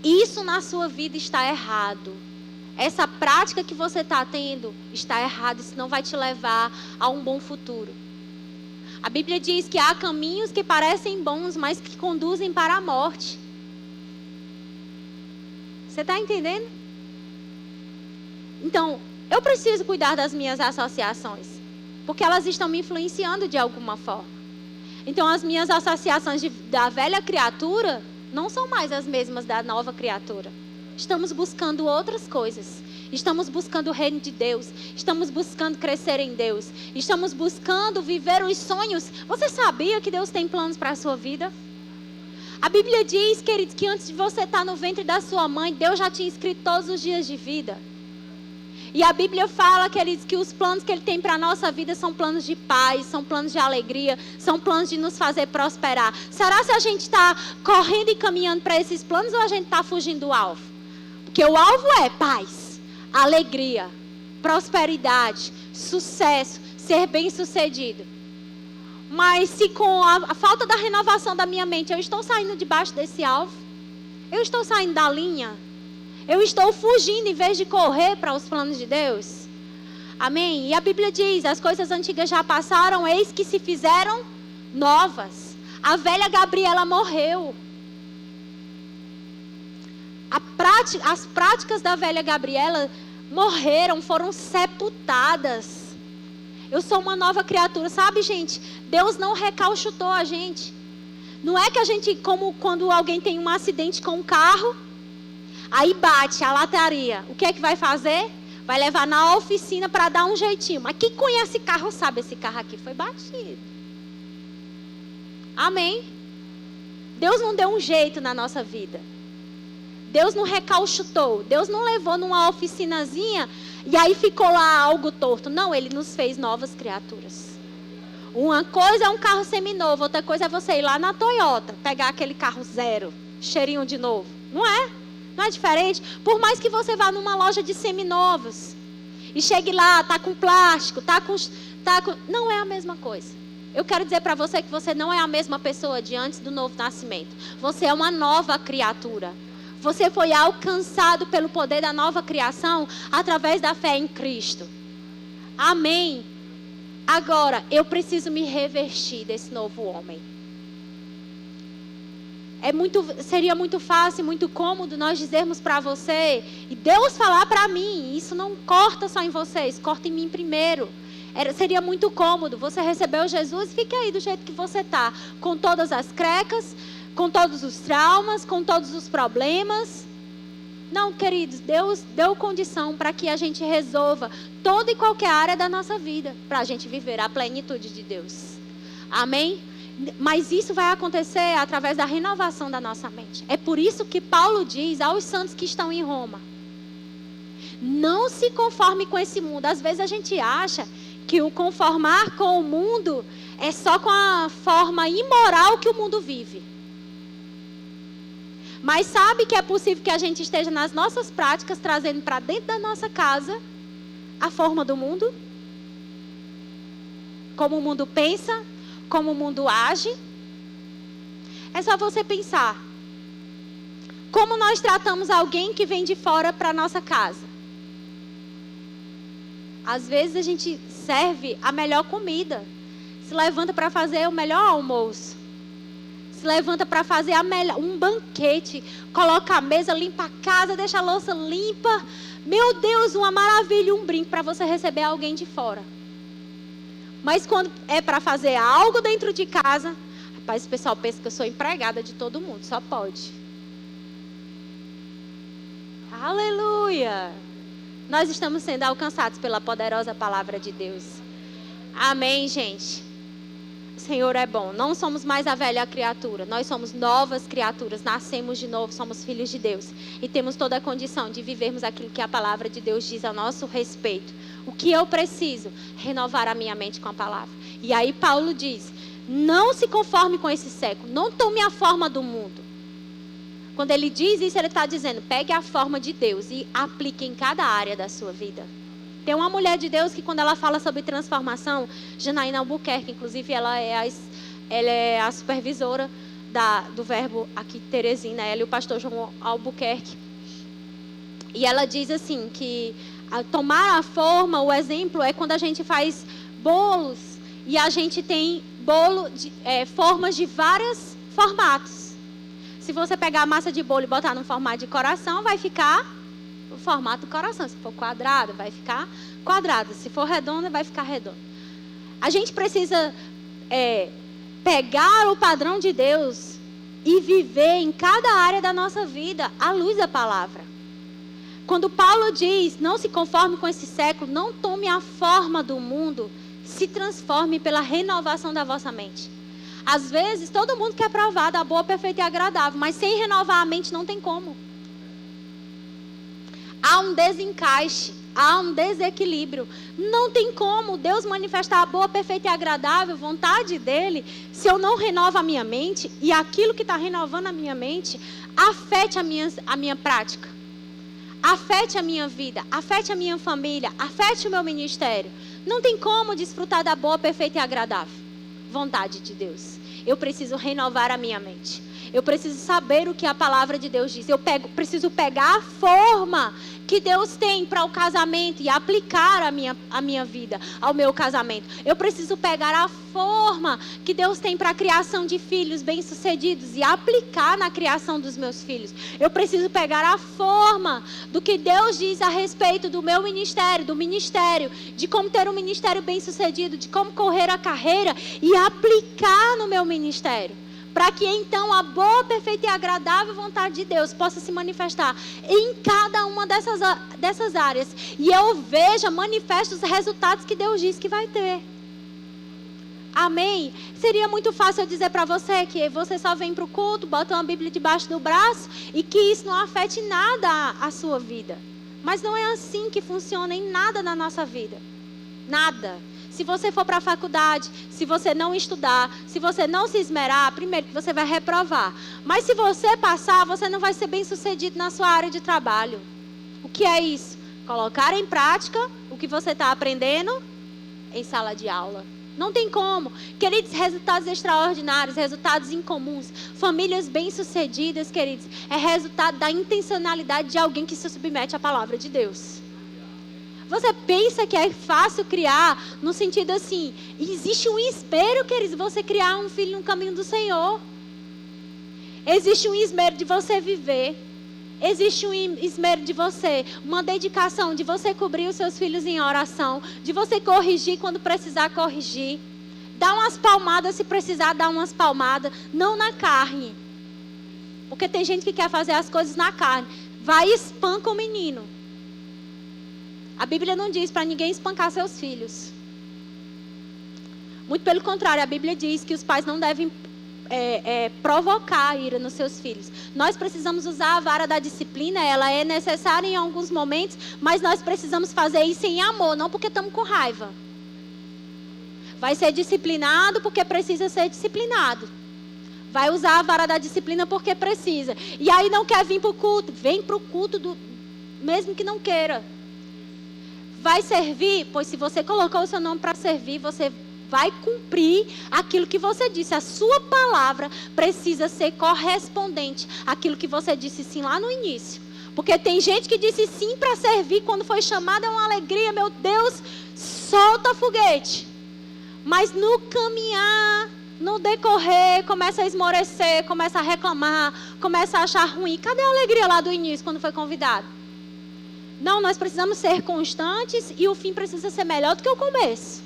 isso na sua vida está errado. Essa prática que você está tendo está errada, isso não vai te levar a um bom futuro. A Bíblia diz que há caminhos que parecem bons, mas que conduzem para a morte. Você está entendendo? Então, eu preciso cuidar das minhas associações, porque elas estão me influenciando de alguma forma. Então, as minhas associações da velha criatura não são mais as mesmas da nova criatura. Estamos buscando outras coisas. Estamos buscando o reino de Deus. Estamos buscando crescer em Deus. Estamos buscando viver os sonhos. Você sabia que Deus tem planos para a sua vida? A Bíblia diz, queridos, que antes de você estar no ventre da sua mãe, Deus já tinha escrito todos os dias de vida. E a Bíblia fala, queridos, que os planos que Ele tem para a nossa vida são planos de paz, são planos de alegria, são planos de nos fazer prosperar. Será se a gente está correndo e caminhando para esses planos ou a gente está fugindo do alvo? Porque o alvo é paz, alegria, prosperidade, sucesso, ser bem-sucedido. Mas se com a falta da renovação da minha mente eu estou saindo debaixo desse alvo, eu estou saindo da linha, eu estou fugindo em vez de correr para os planos de Deus. Amém? E a Bíblia diz, as coisas antigas já passaram, eis que se fizeram novas. A velha Gabriela morreu. As práticas da velha Gabriela morreram, foram sepultadas. Eu sou uma nova criatura, sabe, gente? Deus não recalchutou a gente. Não é que a gente, como quando alguém tem um acidente com um carro, aí bate a lataria. O que é que vai fazer? Vai levar na oficina para dar um jeitinho. Mas quem conhece carro sabe, esse carro aqui foi batido. Amém? Deus não deu um jeito na nossa vida. Deus não recalchutou. Deus não levou numa oficinazinha e aí ficou lá algo torto. Não, Ele nos fez novas criaturas. Uma coisa é um carro seminovo, outra coisa é você ir lá na Toyota, pegar aquele carro zero, cheirinho de novo. Não é? Não é diferente? Por mais que você vá numa loja de seminovos e chegue lá, tá com plástico, não é a mesma coisa. Eu quero dizer para você que você não é a mesma pessoa de antes do novo nascimento. Você é uma nova criatura. Você foi alcançado pelo poder da nova criação através da fé em Cristo. Amém. Agora, eu preciso me revestir desse novo homem. Seria muito fácil, muito cômodo nós dizermos para você, e Deus falar para mim, isso não corta só em vocês, corta em mim primeiro. Seria muito cômodo, você recebeu Jesus, fique aí do jeito que você está, com todas as crecas, com todos os traumas, com todos os problemas. Não, queridos, Deus deu condição para que a gente resolva toda e qualquer área da nossa vida, para a gente viver a plenitude de Deus. Amém? Mas isso vai acontecer através da renovação da nossa mente. É por isso que Paulo diz aos santos que estão em Roma: não se conforme com esse mundo. Às vezes a gente acha que o conformar com o mundo é só com a forma imoral que o mundo vive. Mas sabe que é possível que a gente esteja nas nossas práticas trazendo para dentro da nossa casa a forma do mundo? Como o mundo pensa, como o mundo age. É só você pensar. Como nós tratamos alguém que vem de fora para a nossa casa? Às vezes a gente serve a melhor comida. Se levanta para fazer o melhor almoço. Se levanta para fazer um banquete. Coloca a mesa, limpa a casa, deixa a louça limpa. Meu Deus, uma maravilha, um brinco para você receber alguém de fora. Mas quando é para fazer algo dentro de casa, rapaz, o pessoal pensa que eu sou empregada de todo mundo, só pode. Aleluia! Nós estamos sendo alcançados pela poderosa palavra de Deus. Amém, gente? Senhor é bom. Não somos mais a velha criatura. Nós somos novas criaturas. Nascemos de novo. Somos filhos de Deus. E temos toda a condição de vivermos aquilo que a palavra de Deus diz a nosso respeito. O que eu preciso? Renovar a minha mente com a palavra. E aí Paulo diz, não se conforme com esse século. Não tome a forma do mundo. Quando ele diz isso, ele está dizendo, pegue a forma de Deus e aplique em cada área da sua vida. Tem uma mulher de Deus que quando ela fala sobre transformação, Janaína Albuquerque, inclusive ela é a supervisora do Verbo aqui de Teresina, ela e o pastor João Albuquerque. E ela diz assim, que tomar a forma, o exemplo é quando a gente faz bolos e a gente tem formas de vários formatos. Se você pegar a massa de bolo e botar no formato de coração, vai ficar o formato do coração. Se for quadrado, vai ficar quadrado. Se for redondo, vai ficar redondo. A gente precisa pegar o padrão de Deus e viver em cada área da nossa vida à luz da palavra. Quando Paulo diz, não se conforme com esse século, não tome a forma do mundo, se transforme pela renovação da vossa mente. Às vezes, todo mundo quer provar da boa, perfeita e agradável, mas sem renovar a mente não tem como. Há um desencaixe, há um desequilíbrio. Não tem como Deus manifestar a boa, perfeita e agradável vontade dele se eu não renovo a minha mente e aquilo que está renovando a minha mente afete a minha prática, afete a minha vida, afete a minha família, afete o meu ministério. Não tem como desfrutar da boa, perfeita e agradável vontade de Deus. Eu preciso renovar a minha mente. Eu preciso saber o que a palavra de Deus diz. Eu preciso pegar a forma que Deus tem para o casamento e aplicar a minha vida ao meu casamento. Eu preciso pegar a forma que Deus tem para a criação de filhos bem-sucedidos e aplicar na criação dos meus filhos. Eu preciso pegar a forma do que Deus diz a respeito do meu ministério, do ministério, de como ter um ministério bem-sucedido, de como correr a carreira e aplicar no meu ministério. Para que então a boa, perfeita e agradável vontade de Deus possa se manifestar em cada uma dessas áreas. E eu veja, manifeste os resultados que Deus diz que vai ter. Amém? Seria muito fácil eu dizer para você que você só vem para o culto, bota uma Bíblia debaixo do braço e que isso não afete nada a sua vida. Mas não é assim que funciona em nada na nossa vida. Nada. Se você for para a faculdade, se você não estudar, se você não se esmerar, primeiro que você vai reprovar. Mas se você passar, você não vai ser bem sucedido na sua área de trabalho. O que é isso? Colocar em prática o que você está aprendendo em sala de aula. Não tem como. Queridos, resultados extraordinários, resultados incomuns, famílias bem-sucedidas, queridos, é resultado da intencionalidade de alguém que se submete à palavra de Deus. Você pensa que é fácil criar, no sentido assim, existe um esmero, queridos, você criar um filho no caminho do Senhor. Existe um esmero de você viver. Existe um esmero de você, uma dedicação de você cobrir os seus filhos em oração, de você corrigir quando precisar corrigir. Dar umas palmadas se precisar dar umas palmadas, não na carne. Porque tem gente que quer fazer as coisas na carne. Vai e espanca o menino. A Bíblia não diz para ninguém espancar seus filhos. Muito pelo contrário, a Bíblia diz que os pais não devem provocar a ira nos seus filhos. Nós precisamos usar a vara da disciplina, ela é necessária em alguns momentos, mas nós precisamos fazer isso em amor, não porque estamos com raiva. Vai ser disciplinado porque precisa ser disciplinado. Vai usar a vara da disciplina porque precisa. E aí não quer vir para o culto, vem para o culto mesmo que não queira. Vai servir, pois se você colocou o seu nome para servir, você vai cumprir aquilo que você disse. A sua palavra precisa ser correspondente àquilo que você disse sim lá no início. Porque tem gente que disse sim para servir, quando foi chamada é uma alegria, meu Deus, solta foguete. Mas no caminhar, no decorrer, começa a esmorecer, começa a reclamar, começa a achar ruim. Cadê a alegria lá do início, quando foi convidado? Não, nós precisamos ser constantes e o fim precisa ser melhor do que o começo.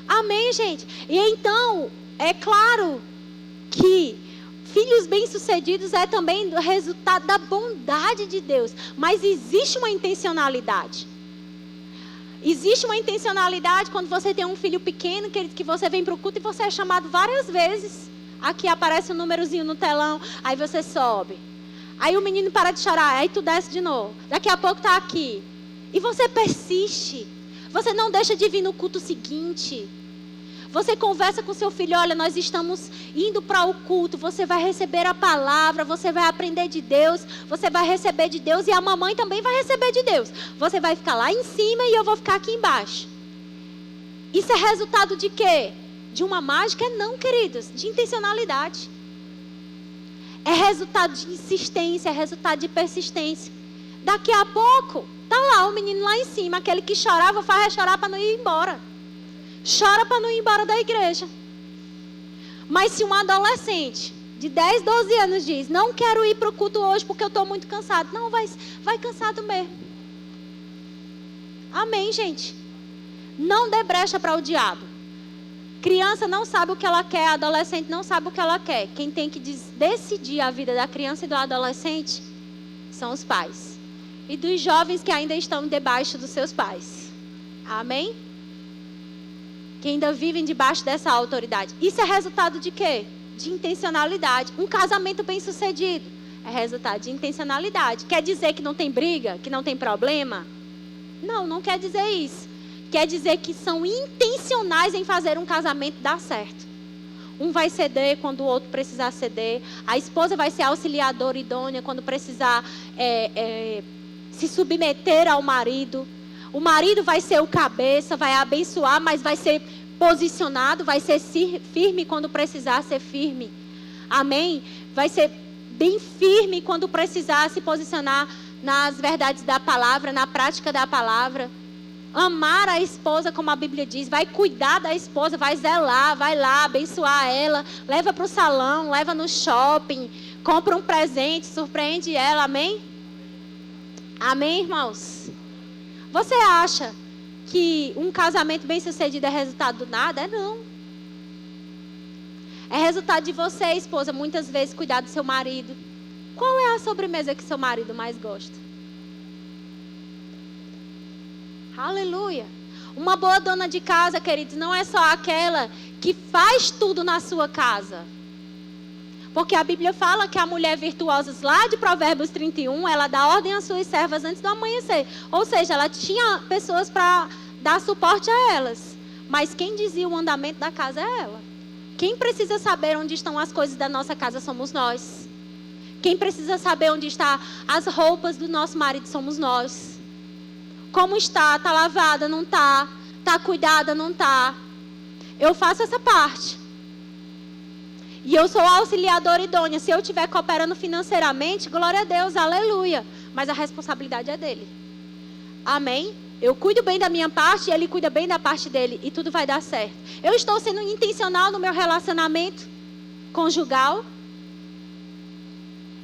Amém, gente? E então, é claro que filhos bem-sucedidos é também o resultado da bondade de Deus. Mas existe uma intencionalidade. Existe uma intencionalidade quando você tem um filho pequeno, que você vem para o culto e você é chamado várias vezes. Aqui aparece um númerozinho no telão, aí você sobe. Aí o menino para de chorar, aí tu desce de novo. Daqui a pouco está aqui. E você persiste. Você não deixa de vir no culto seguinte. Você conversa com seu filho, olha, nós estamos indo para o culto, você vai receber a palavra, você vai aprender de Deus, você vai receber de Deus e a mamãe também vai receber de Deus. Você vai ficar lá em cima e eu vou ficar aqui embaixo. Isso é resultado de quê? De uma mágica? Não, queridos, de intencionalidade. É resultado de insistência, é resultado de persistência. Daqui a pouco, tá lá o menino lá em cima, aquele que chorava, faz chorar para não ir embora. Chora para não ir embora da igreja. Mas se um adolescente de 10, 12 anos diz, não quero ir para o culto hoje porque eu estou muito cansado. Não, vai cansado mesmo. Amém, gente? Não dê brecha para o diabo. Criança não sabe o que ela quer, adolescente não sabe o que ela quer. Quem tem que decidir a vida da criança e do adolescente são os pais. E dos jovens que ainda estão debaixo dos seus pais. Amém? Que ainda vivem debaixo dessa autoridade. Isso é resultado de quê? De intencionalidade. Um casamento bem sucedido é resultado de intencionalidade. Quer dizer que não tem briga? Que não tem problema? Não, não quer dizer isso. Quer dizer que são intencionais em fazer um casamento dar certo. Um vai ceder quando o outro precisar ceder. A esposa vai ser auxiliadora idônea quando precisar se submeter ao marido. O marido vai ser o cabeça, vai abençoar, mas vai ser posicionado, vai ser firme quando precisar ser firme. Amém? Vai ser bem firme quando precisar se posicionar nas verdades da palavra, na prática da palavra. Amar a esposa, como a Bíblia diz, vai cuidar da esposa, vai zelar, vai lá abençoar ela, leva para o salão, leva no shopping, compra um presente, surpreende ela, amém? Amém, irmãos? Você acha que um casamento bem sucedido é resultado do nada? Não. É resultado de você, esposa, muitas vezes cuidar do seu marido. Qual é a sobremesa que seu marido mais gosta? Aleluia. Uma boa dona de casa, queridos, não é só aquela que faz tudo na sua casa. Porque a Bíblia fala que a mulher virtuosa, lá de Provérbios 31, ela dá ordem às suas servas antes do amanhecer. Ou seja, ela tinha pessoas para dar suporte a elas. Mas quem dizia o andamento da casa é ela. Quem precisa saber onde estão as coisas da nossa casa somos nós. Quem precisa saber onde estão as roupas do nosso marido somos nós. Como está? Está lavada? Não está? Está cuidada? Não está? Eu faço essa parte. E eu sou auxiliadora idônea. Se eu estiver cooperando financeiramente, glória a Deus, aleluia. Mas a responsabilidade é dele. Amém? Eu cuido bem da minha parte e ele cuida bem da parte dele. E tudo vai dar certo. Eu estou sendo intencional no meu relacionamento conjugal.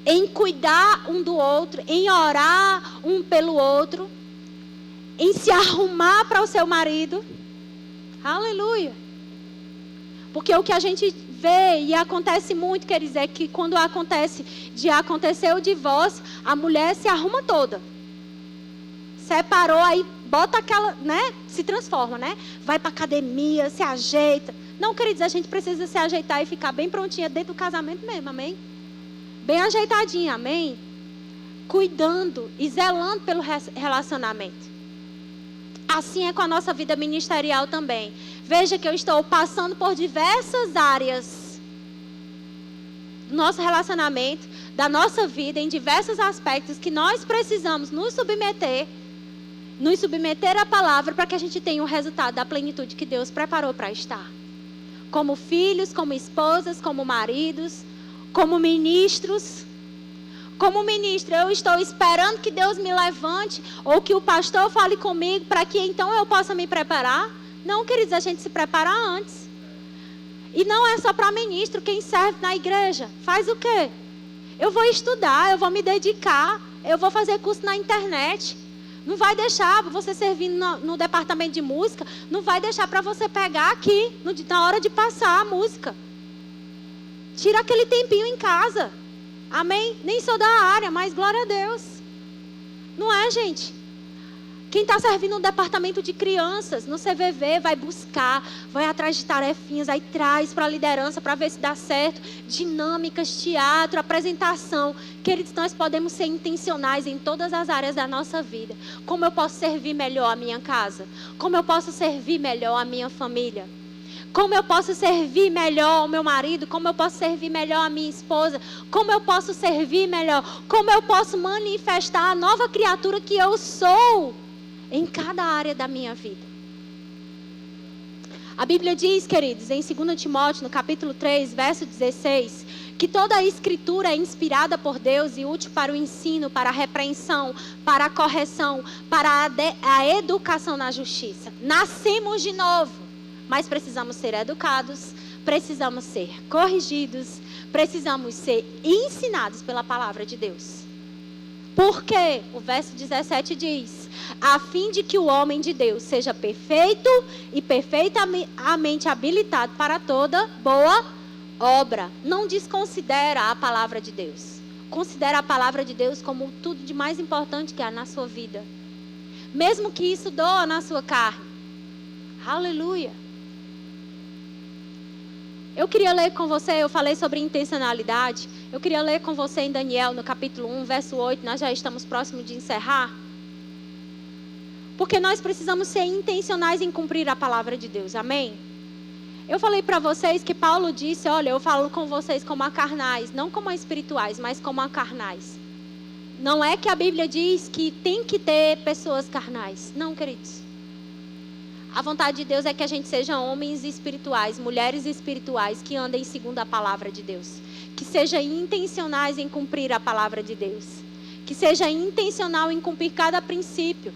Em cuidar um do outro. Em orar um pelo outro. Em se arrumar para o seu marido. Aleluia. Porque o que a gente vê e acontece muito, quer dizer, que quando acontecer o divórcio, a mulher se arruma toda. Separou, aí bota aquela, né? Se transforma, né? Vai para academia, se ajeita. Não, queridos, a gente precisa se ajeitar e ficar bem prontinha dentro do casamento mesmo, amém? Bem ajeitadinha, amém? Cuidando e zelando pelo relacionamento. Assim é com a nossa vida ministerial também. Veja que eu estou passando por diversas áreas do nosso relacionamento, da nossa vida, em diversos aspectos que nós precisamos nos submeter à palavra para que a gente tenha o resultado da plenitude que Deus preparou para estar. Como filhos, como esposas, como maridos, como ministros. Como ministro, eu estou esperando que Deus me levante ou que o pastor fale comigo para que então eu possa me preparar? Não, queridos, a gente se prepara antes. E não é só para ministro, quem serve na igreja. Faz o quê? Eu vou estudar, eu vou me dedicar, eu vou fazer curso na internet. Não vai deixar você servindo no departamento de música, não vai deixar para você pegar aqui, na hora de passar a música. Tira aquele tempinho em casa. Amém? Nem sou da área, mas glória a Deus. Não é, gente? Quem está servindo no departamento de crianças, no CVV, vai buscar, vai atrás de tarefinhas, aí traz para a liderança para ver se dá certo. Dinâmicas, teatro, apresentação. Queridos, nós podemos ser intencionais em todas as áreas da nossa vida. Como eu posso servir melhor a minha casa? Como eu posso servir melhor a minha família? Como eu posso servir melhor o meu marido? Como eu posso servir melhor a minha esposa? Como eu posso servir melhor? Como eu posso manifestar a nova criatura que eu sou em cada área da minha vida? A Bíblia diz, queridos, em 2 Timóteo, no capítulo 3, verso 16, que toda a escritura é inspirada por Deus e útil para o ensino, para a repreensão, para a correção, para a educação na justiça. Nascemos de novo. Mas precisamos ser educados, precisamos ser corrigidos, precisamos ser ensinados pela palavra de Deus. Por quê? O verso 17 diz: a fim de que o homem de Deus seja perfeito e perfeitamente habilitado para toda boa obra. Não desconsidera a palavra de Deus. Considera a palavra de Deus como tudo de mais importante que há na sua vida. Mesmo que isso doa na sua carne. Aleluia. Eu queria ler com você, eu falei sobre intencionalidade. Eu queria ler com você em Daniel, no capítulo 1, verso 8. Nós já estamos próximos de encerrar. Porque nós precisamos ser intencionais em cumprir a palavra de Deus. Amém? Eu falei para vocês que Paulo disse, olha, eu falo com vocês como a carnais, não como a espirituais, mas como a carnais. Não é que a Bíblia diz que tem que ter pessoas carnais. Não, queridos. A vontade de Deus é que a gente seja homens espirituais, mulheres espirituais, que andem segundo a palavra de Deus. Que sejam intencionais em cumprir a palavra de Deus. Que seja intencional em cumprir cada princípio.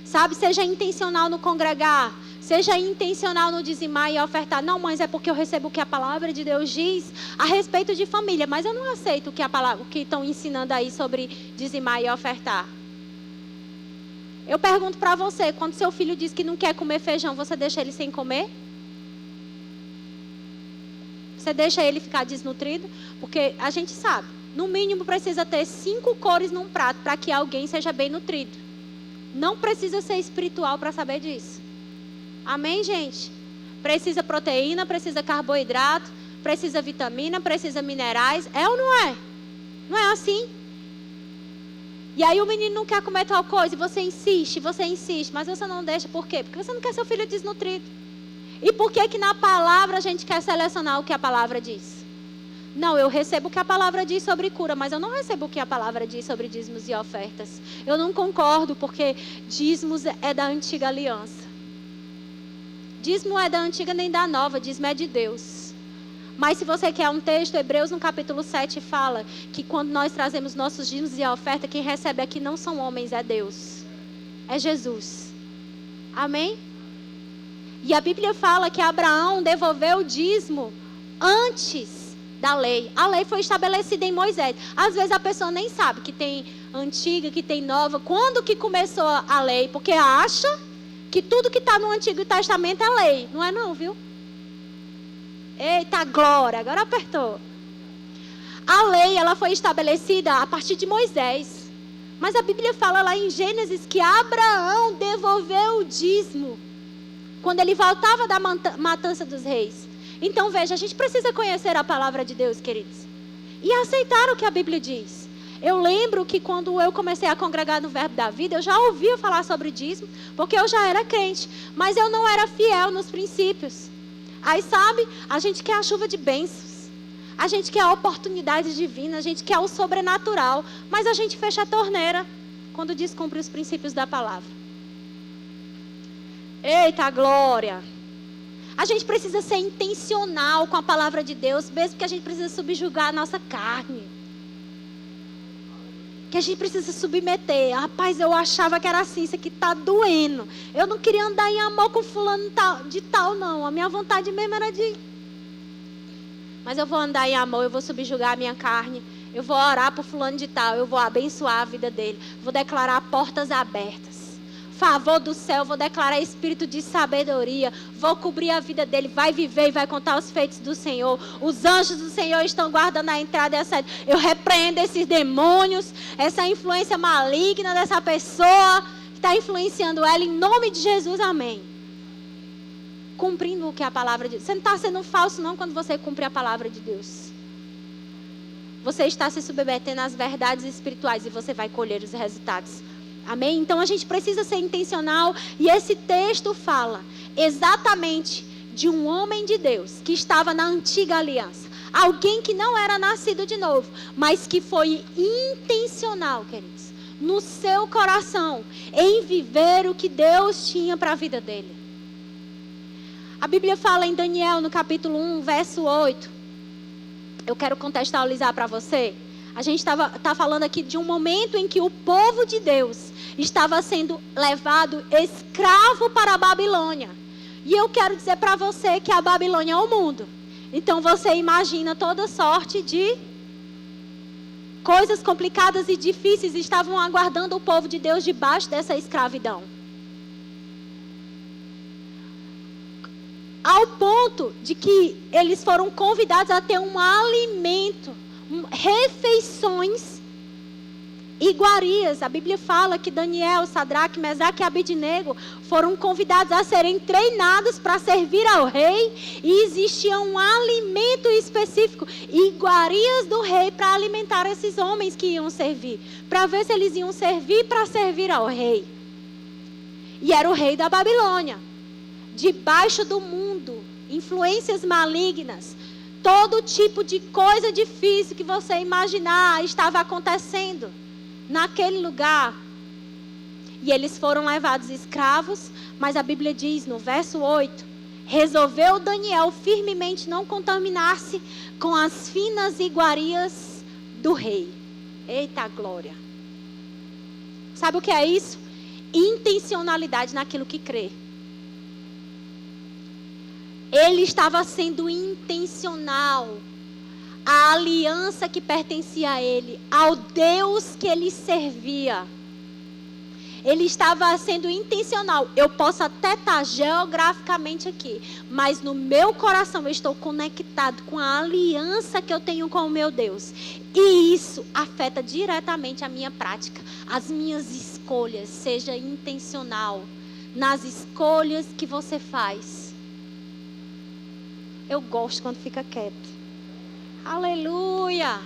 Sabe, seja intencional no congregar. Seja intencional no dizimar e ofertar. Não, mas é porque eu recebo o que a palavra de Deus diz a respeito de família. Mas eu não aceito o que estão ensinando aí sobre dizimar e ofertar. Eu pergunto para você, quando seu filho diz que não quer comer feijão, você deixa ele sem comer? Você deixa ele ficar desnutrido? Porque a gente sabe, no mínimo precisa ter 5 cores num prato para que alguém seja bem nutrido. Não precisa ser espiritual para saber disso. Amém, gente? Precisa proteína, precisa carboidrato, precisa vitamina, precisa minerais. É ou não é? Não é assim? E aí o menino não quer comer tal coisa e você insiste, mas você não deixa. Por quê? Porque você não quer seu filho desnutrido. E por que na palavra a gente quer selecionar o que a palavra diz? Não, eu recebo o que a palavra diz sobre cura, mas eu não recebo o que a palavra diz sobre dízimos e ofertas. Eu não concordo, porque dízimos é da antiga aliança. Dízimo é da antiga nem da nova, dízimo é de Deus. Mas se você quer um texto, Hebreus no capítulo 7 fala que quando nós trazemos nossos dízimos e a oferta, quem recebe aqui não são homens, é Deus. É Jesus. Amém? E a Bíblia fala que Abraão devolveu o dízimo antes da lei. A lei foi estabelecida em Moisés. Às vezes a pessoa nem sabe que tem antiga, que tem nova. Quando que começou a lei? Porque acha que tudo que está no Antigo Testamento é lei. Não é não, viu? Eita glória, agora apertou. A lei, ela foi estabelecida a partir de Moisés. Mas a Bíblia fala lá em Gênesis que Abraão devolveu o dízimo quando ele voltava da matança dos reis. Então veja, a gente precisa conhecer a palavra de Deus, queridos. E aceitar o que a Bíblia diz. Eu lembro que quando eu comecei a congregar no Verbo da Vida, eu já ouvia falar sobre dízimo, porque eu já era crente. Mas eu não era fiel nos princípios. Aí sabe, a gente quer a chuva de bênçãos, a gente quer a oportunidade divina, a gente quer o sobrenatural, mas a gente fecha a torneira quando descumpre os princípios da palavra. Eita glória! A gente precisa ser intencional com a palavra de Deus, mesmo que a gente precisa subjugar a nossa carne. Que a gente precisa submeter. Rapaz, eu achava que era assim, isso aqui está doendo. Eu não queria andar em amor com fulano de tal, não. A minha vontade mesmo era de... Mas eu vou andar em amor, eu vou subjugar a minha carne. Eu vou orar por fulano de tal, eu vou abençoar a vida dele. Vou declarar portas abertas. Favor do céu, vou declarar espírito de sabedoria. Vou cobrir a vida dele, vai viver e vai contar os feitos do Senhor. Os anjos do Senhor estão guardando a entrada e a saída. Eu repreendo esses demônios, essa influência maligna dessa pessoa está influenciando ela, em nome de Jesus, amém. Cumprindo o que a palavra diz. Você não está sendo falso não quando você cumpre a palavra de Deus. Você está se submetendo às verdades espirituais e você vai colher os resultados. Amém? Então a gente precisa ser intencional. E esse texto fala exatamente de um homem de Deus que estava na antiga aliança. Alguém que não era nascido de novo, mas que foi intencional, queridos, no seu coração, em viver o que Deus tinha para a vida dele. A Bíblia fala em Daniel, no capítulo 1, verso 8. Eu quero contextualizar para você. A gente está falando aqui de um momento em que o povo de Deus estava sendo levado escravo para a Babilônia. E eu quero dizer para você que a Babilônia é o mundo. Então você imagina toda sorte de coisas complicadas e difíceis estavam aguardando o povo de Deus debaixo dessa escravidão. Ao ponto de que eles foram convidados a ter um alimento, refeições, iguarias. A Bíblia fala que Daniel, Sadraque, Mesaque e Abednego foram convidados a serem treinados para servir ao rei. E existia um alimento específico, iguarias do rei, para alimentar esses homens que iam servir. Para ver se eles iam servir para servir ao rei. E era o rei da Babilônia. Debaixo do mundo, influências malignas, todo tipo de coisa difícil que você imaginar estava acontecendo naquele lugar. E eles foram levados escravos, mas a Bíblia diz no verso 8, resolveu Daniel firmemente não contaminar-se com as finas iguarias do rei. Eita glória! Sabe o que é isso? Intencionalidade naquilo que crê. Ele estava sendo intencional. A aliança que pertencia a ele, ao Deus que ele servia. Ele estava sendo intencional. Eu posso até estar geograficamente aqui, mas no meu coração eu estou conectado com a aliança que eu tenho com o meu Deus. E isso afeta diretamente a minha prática, as minhas escolhas. Seja intencional nas escolhas que você faz. Eu gosto quando fica quieto. Aleluia!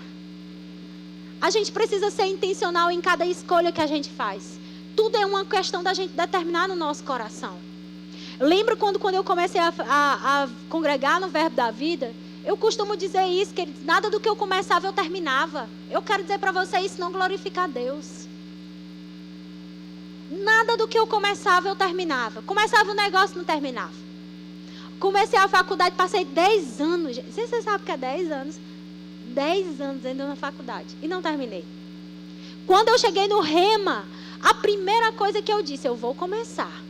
A gente precisa ser intencional em cada escolha que a gente faz. Tudo é uma questão da gente determinar no nosso coração. Lembro quando eu comecei a congregar no Verbo da Vida, eu costumo dizer isso, que nada do que eu começava eu terminava. Eu quero dizer para você, isso não glorifica a Deus. Nada do que eu começava eu terminava. Começava o negócio, não terminava. Comecei a faculdade, passei 10 anos. Você sabe o que é 10 anos? 10 anos ainda na faculdade. E não terminei. Quando eu cheguei no Rema, a primeira coisa que eu disse, eu vou começar.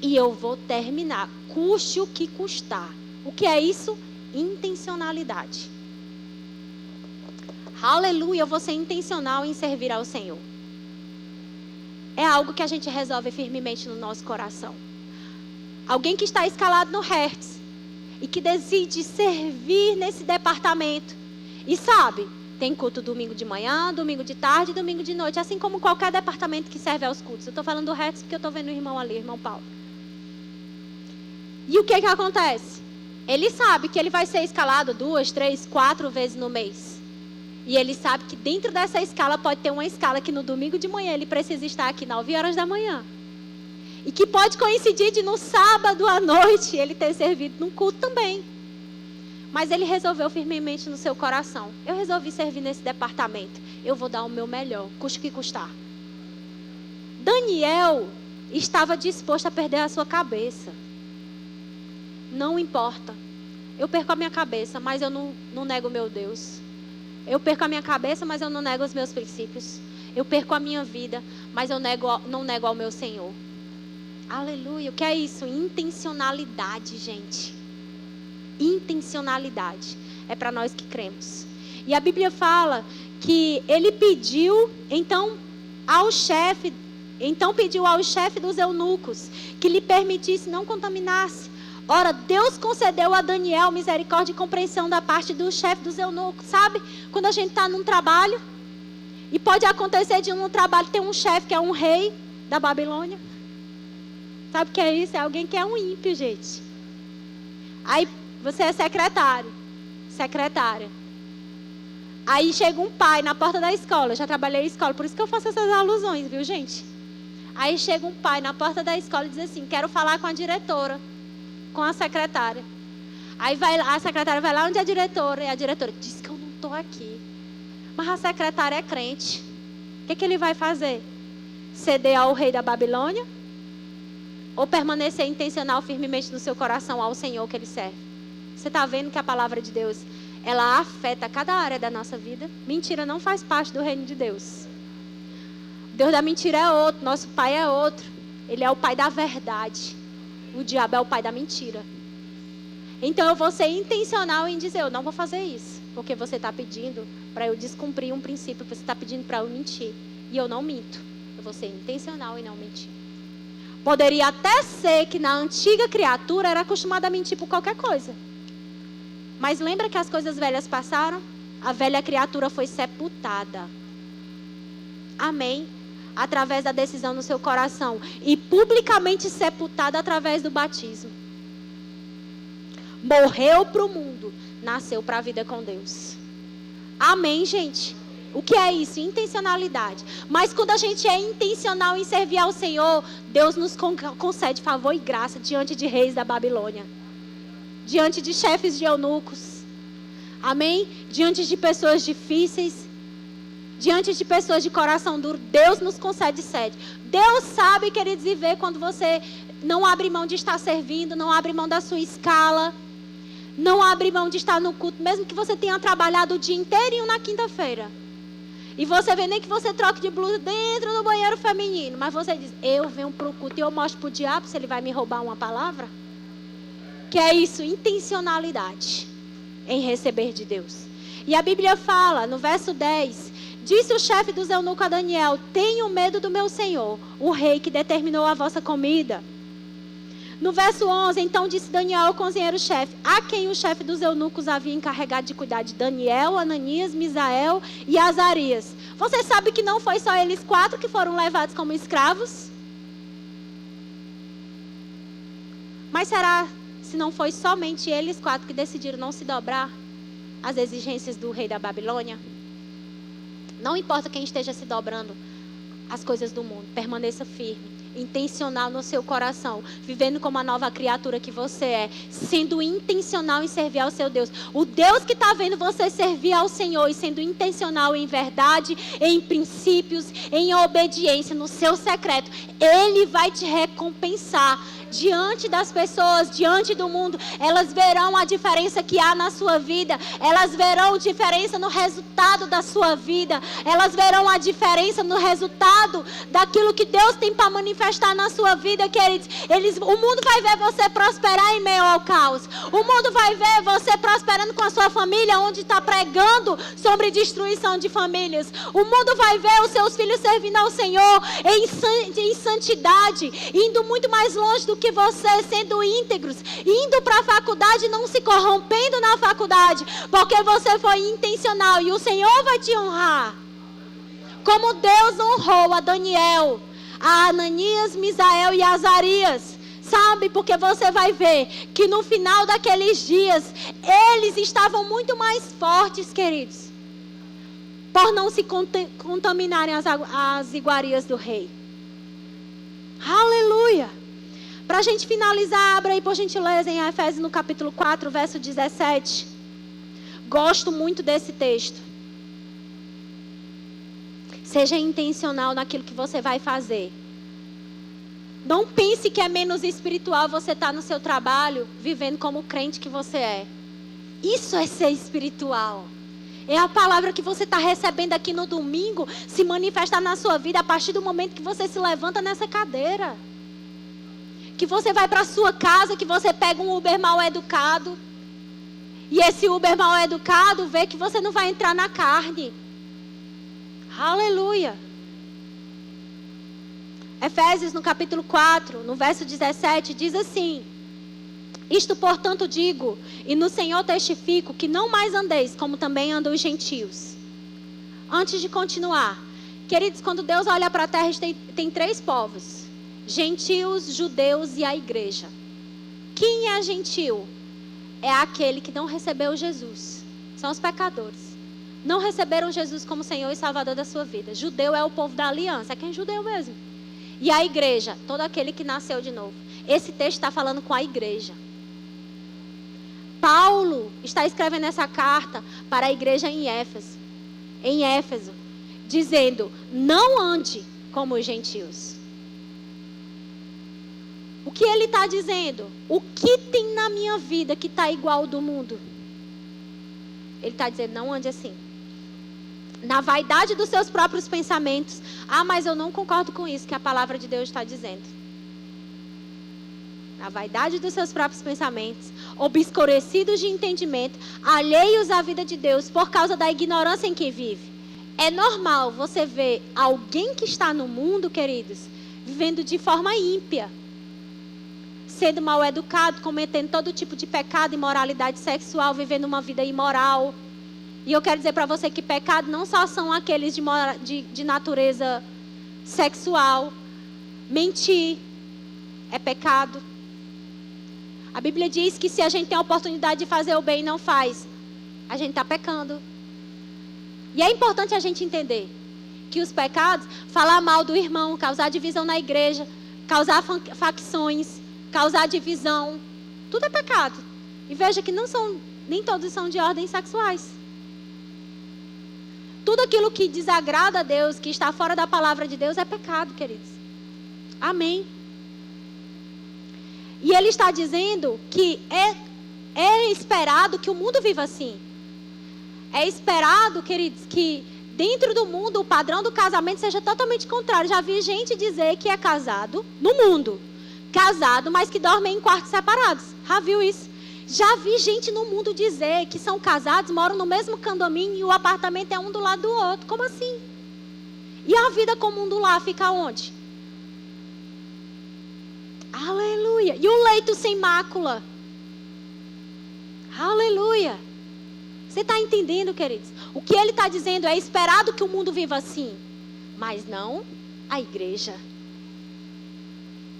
E eu vou terminar. Custe o que custar. O que é isso? Intencionalidade. Aleluia, eu vou ser intencional em servir ao Senhor. É algo que a gente resolve firmemente no nosso coração. Alguém que está escalado no Hertz e que decide servir nesse departamento. E sabe, tem culto domingo de manhã, domingo de tarde e domingo de noite. Assim como qualquer departamento que serve aos cultos. Eu estou falando do Hertz porque eu estou vendo o irmão ali, o irmão Paulo. E o que acontece? Ele sabe que ele vai ser escalado 2, 3, 4 vezes no mês. E ele sabe que dentro dessa escala pode ter uma escala que no domingo de manhã ele precisa estar aqui 9 horas da manhã. E que pode coincidir de no sábado à noite ele ter servido num culto também. Mas ele resolveu firmemente no seu coração. Eu resolvi servir nesse departamento. Eu vou dar o meu melhor, custe o que custar. Daniel estava disposto a perder a sua cabeça. Não importa. Eu perco a minha cabeça, mas eu não nego o meu Deus. Eu perco a minha cabeça, mas eu não nego os meus princípios. Eu perco a minha vida, mas eu não nego ao meu Senhor. Aleluia. O que é isso? Intencionalidade, gente. Intencionalidade. É para nós que cremos. E a Bíblia fala que ele pediu, pediu ao chefe dos eunucos que lhe permitisse não contaminar-se. Ora, Deus concedeu a Daniel misericórdia e compreensão da parte do chefe dos eunucos. Sabe? Quando a gente está num trabalho, e pode acontecer de no trabalho ter um chefe que é um rei, da Babilônia. Sabe o que é isso? É alguém que é um ímpio, gente. Aí você é secretária. Aí chega um pai na porta da escola. Eu já trabalhei em escola, por isso que eu faço essas alusões, viu, gente? Aí chega um pai na porta da escola e diz assim: quero falar com a diretora, com a secretária. Aí a secretária vai lá onde é a diretora, e a diretora diz que eu não estou aqui. Mas a secretária é crente. O que ele vai fazer? Ceder ao rei da Babilônia? Ou permanecer intencional firmemente no seu coração ao Senhor que ele serve? Você está vendo que a palavra de Deus, ela afeta cada área da nossa vida? Mentira não faz parte do reino de Deus. O Deus da mentira é outro, nosso pai é outro. Ele é o pai da verdade. O diabo é o pai da mentira. Então eu vou ser intencional em dizer: eu não vou fazer isso, porque você está pedindo para eu descumprir um princípio, você está pedindo para eu mentir. E eu não minto. Eu vou ser intencional em não mentir. Poderia até ser que na antiga criatura era acostumada a mentir por qualquer coisa. Mas lembra que as coisas velhas passaram? A velha criatura foi sepultada. Amém? Através da decisão no seu coração. E publicamente sepultada através do batismo. Morreu para o mundo. Nasceu para a vida com Deus. Amém, gente? O que é isso? Intencionalidade. Mas quando a gente é intencional em servir ao Senhor, Deus nos concede favor e graça diante de reis da Babilônia. Diante de chefes de eunucos. Amém? Diante de pessoas difíceis. Diante de pessoas de coração duro. Deus nos concede sede. Deus sabe, queridos, e vê quando você não abre mão de estar servindo, não abre mão da sua escala, não abre mão de estar no culto, mesmo que você tenha trabalhado o dia inteirinho na quinta-feira. E você vê nem que você troque de blusa dentro do banheiro feminino. Mas você diz: eu venho para o culto e eu mostro para o diabo se ele vai me roubar uma palavra. Que é isso? Intencionalidade em receber de Deus. E a Bíblia fala, no verso 10, disse o chefe dos eunucos a Daniel: tenho medo do meu senhor, o rei que determinou a vossa comida. No verso 11, então disse Daniel ao cozinheiro-chefe, a quem o chefe dos eunucos havia encarregado de cuidar de Daniel, Ananias, Misael e Azarias: você sabe que não foi só eles 4 que foram levados como escravos? Mas será se não foi somente eles 4 que decidiram não se dobrar às exigências do rei da Babilônia? Não importa quem esteja se dobrando às coisas do mundo, permaneça firme. Intencional no seu coração, vivendo como a nova criatura que você é, sendo intencional em servir ao seu Deus. O Deus que está vendo você servir ao Senhor e sendo intencional em verdade, em princípios, em obediência, no seu secreto, Ele vai te recompensar. Diante das pessoas, diante do mundo, elas verão a diferença que há na sua vida, elas verão diferença no resultado da sua vida, elas verão a diferença no resultado daquilo que Deus tem para manifestar na sua vida, queridos. O mundo vai ver você prosperar em meio ao caos, o mundo vai ver você prosperando com a sua família, onde está pregando sobre destruição de famílias. O mundo vai ver os seus filhos servindo ao Senhor em santidade, indo muito mais longe do que você, sendo íntegros, indo para a faculdade, não se corrompendo na faculdade, porque você foi intencional e o Senhor vai te honrar. Como Deus honrou a Daniel, a Ananias, Misael e Azarias. Sabe, porque você vai ver que no final daqueles dias, eles estavam muito mais fortes, queridos, por não se contaminarem as iguarias do rei. Aleluia! Para a gente finalizar, abra aí por gentileza em Efésios no capítulo 4, verso 17. Gosto muito desse texto. Seja intencional naquilo que você vai fazer. Não pense que é menos espiritual você estar no seu trabalho, vivendo como o crente que você é. Isso é ser espiritual. É a palavra que você está recebendo aqui no domingo se manifestar na sua vida a partir do momento que você se levanta nessa cadeira. Que você vai para a sua casa, que você pega um Uber mal educado. E esse Uber mal educado vê que você não vai entrar na carne. Aleluia. Efésios no capítulo 4, no verso 17, diz assim: isto, portanto, digo, e no Senhor testifico, que não mais andeis como também andam os gentios. Antes de continuar, Queridos, quando Deus olha para a terra, tem 3 povos: gentios, judeus e a igreja. Quem é gentio? É aquele que não recebeu Jesus. São os pecadores. Não receberam Jesus como Senhor e Salvador da sua vida. Judeu é o povo da aliança, é quem é judeu mesmo. E a igreja, todo aquele que nasceu de novo. Esse texto está falando com a igreja. Paulo está escrevendo essa carta para a igreja em Éfeso, dizendo: não ande como os gentios. O que ele está dizendo? O que tem na minha vida que está igual ao do mundo? Ele está dizendo: não ande assim. Na vaidade dos seus próprios pensamentos. Ah, mas eu não concordo com isso que a palavra de Deus está dizendo. Na vaidade dos seus próprios pensamentos, obscurecidos de entendimento, alheios à vida de Deus por causa da ignorância em que vive. É normal você ver alguém que está no mundo, queridos, vivendo de forma ímpia, sendo mal educado, cometendo todo tipo de pecado, imoralidade sexual, vivendo uma vida imoral. E eu quero dizer para você que pecado não só são aqueles de natureza sexual. Mentir é pecado. A Bíblia diz que se a gente tem a oportunidade de fazer o bem e não faz, a gente está pecando. E é importante a gente entender que os pecados, falar mal do irmão, causar divisão na igreja, causar facções, causar divisão, tudo é pecado. E veja que nem todos são de ordem sexuais. Tudo aquilo que desagrada a Deus, que está fora da palavra de Deus, é pecado, queridos. Amém. E ele está dizendo que é esperado que o mundo viva assim. É esperado, queridos, que dentro do mundo o padrão do casamento seja totalmente contrário. Já vi gente dizer que é casado, no mundo, casado, mas que dorme em quartos separados. Já viu isso? Já vi gente no mundo dizer que são casados, moram no mesmo condomínio e o apartamento é um do lado do outro. Como assim? E a vida comum do lar fica onde? Aleluia. E o leito sem mácula? Aleluia. Você está entendendo, queridos? O que ele está dizendo é esperado que o mundo viva assim, mas não a igreja.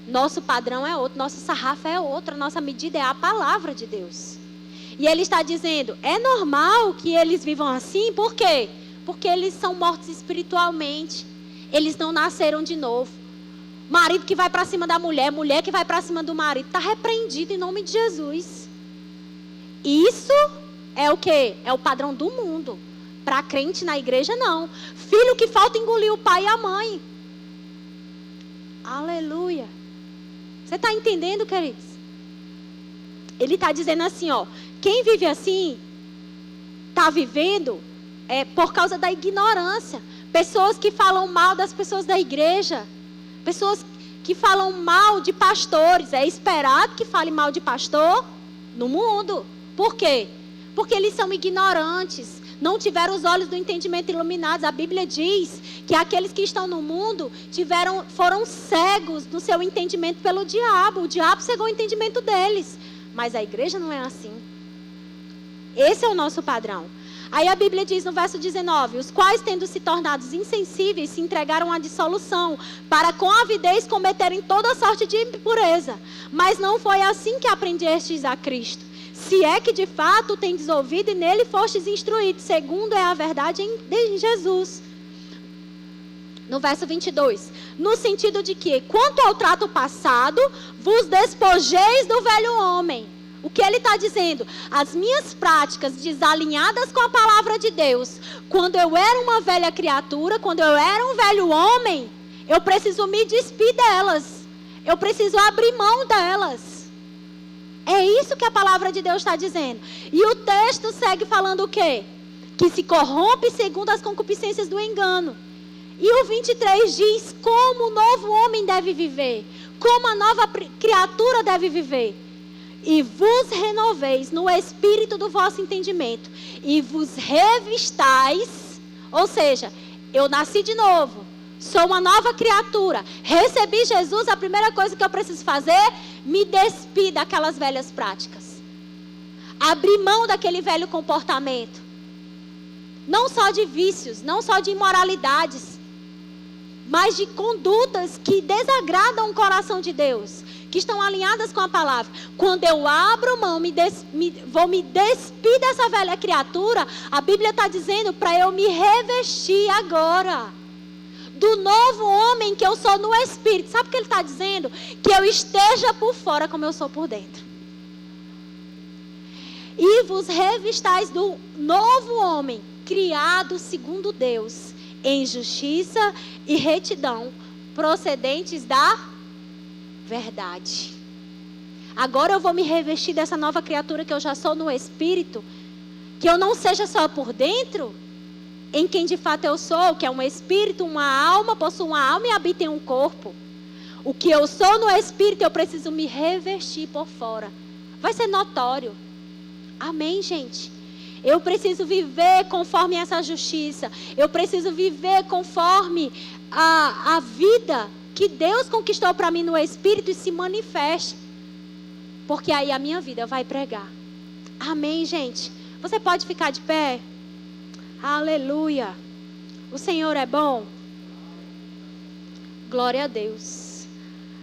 Nosso padrão é outro, nosso sarrafo é outro, a nossa medida é a palavra de Deus. E ele está dizendo, é normal que eles vivam assim, por quê? Porque eles são mortos espiritualmente, eles não nasceram de novo. Marido que vai para cima da mulher, mulher que vai para cima do marido, está repreendido em nome de Jesus. Isso é o quê? É o padrão do mundo. Para crente na igreja, não. Filho que falta engolir o pai e a mãe. Aleluia. Você está entendendo, queridos? Ele está dizendo assim, ó. Quem vive assim, está vivendo por causa da ignorância. Pessoas que falam mal das pessoas da igreja. Pessoas que falam mal de pastores. É esperado que fale mal de pastor no mundo. Por quê? Porque eles são ignorantes. Não tiveram os olhos do entendimento iluminados. A Bíblia diz que aqueles que estão no mundo foram cegos no seu entendimento pelo diabo. O diabo cegou o entendimento deles. Mas a igreja não é assim. Esse é o nosso padrão. Aí a Bíblia diz no verso 19: os quais, tendo se tornado insensíveis, se entregaram à dissolução, para com avidez cometerem toda sorte de impureza. Mas não foi assim que aprendestes a Cristo. Se é que de fato tendes ouvido e nele fostes instruídos, segundo é a verdade em Jesus. No verso 22, no sentido de que, quanto ao trato passado, vos despojeis do velho homem. O que ele está dizendo? As minhas práticas desalinhadas com a palavra de Deus, quando eu era uma velha criatura, quando eu era um velho homem, eu preciso me despir delas. Eu preciso abrir mão delas. É isso que a palavra de Deus está dizendo. E o texto segue falando o quê? Que se corrompe segundo as concupiscências do engano. E o 23 diz como o novo homem deve viver. Como a nova criatura deve viver. E vos renoveis no espírito do vosso entendimento. E vos revistais. Ou seja, eu nasci de novo. Sou uma nova criatura. Recebi Jesus, a primeira coisa que eu preciso fazer, me despir daquelas velhas práticas. Abrir mão daquele velho comportamento. Não só de vícios, não só de imoralidades. mas de condutas que desagradam o coração de Deus, que estão alinhadas com a palavra. Quando eu abro mão, vou me despir dessa velha criatura, a Bíblia está dizendo para eu me revestir agora do novo homem que eu sou no Espírito. Sabe o que ele está dizendo? Que eu esteja por fora como eu sou por dentro. E vos revistais do novo homem, criado segundo Deus, em justiça e retidão, procedentes da verdade. Agora eu vou me revestir dessa nova criatura que eu já sou no Espírito, que eu não seja só por dentro, em quem de fato eu sou, que é um espírito, uma alma, possuo uma alma e habito em um corpo. O que eu sou no Espírito, eu preciso me revestir por fora. Vai ser notório. Amém, gente? Eu preciso viver conforme essa justiça. Eu preciso viver conforme a vida que Deus conquistou para mim no Espírito e se manifeste. Porque aí a minha vida vai pregar. Amém, gente? Você pode ficar de pé? Aleluia. O Senhor é bom. Glória a Deus.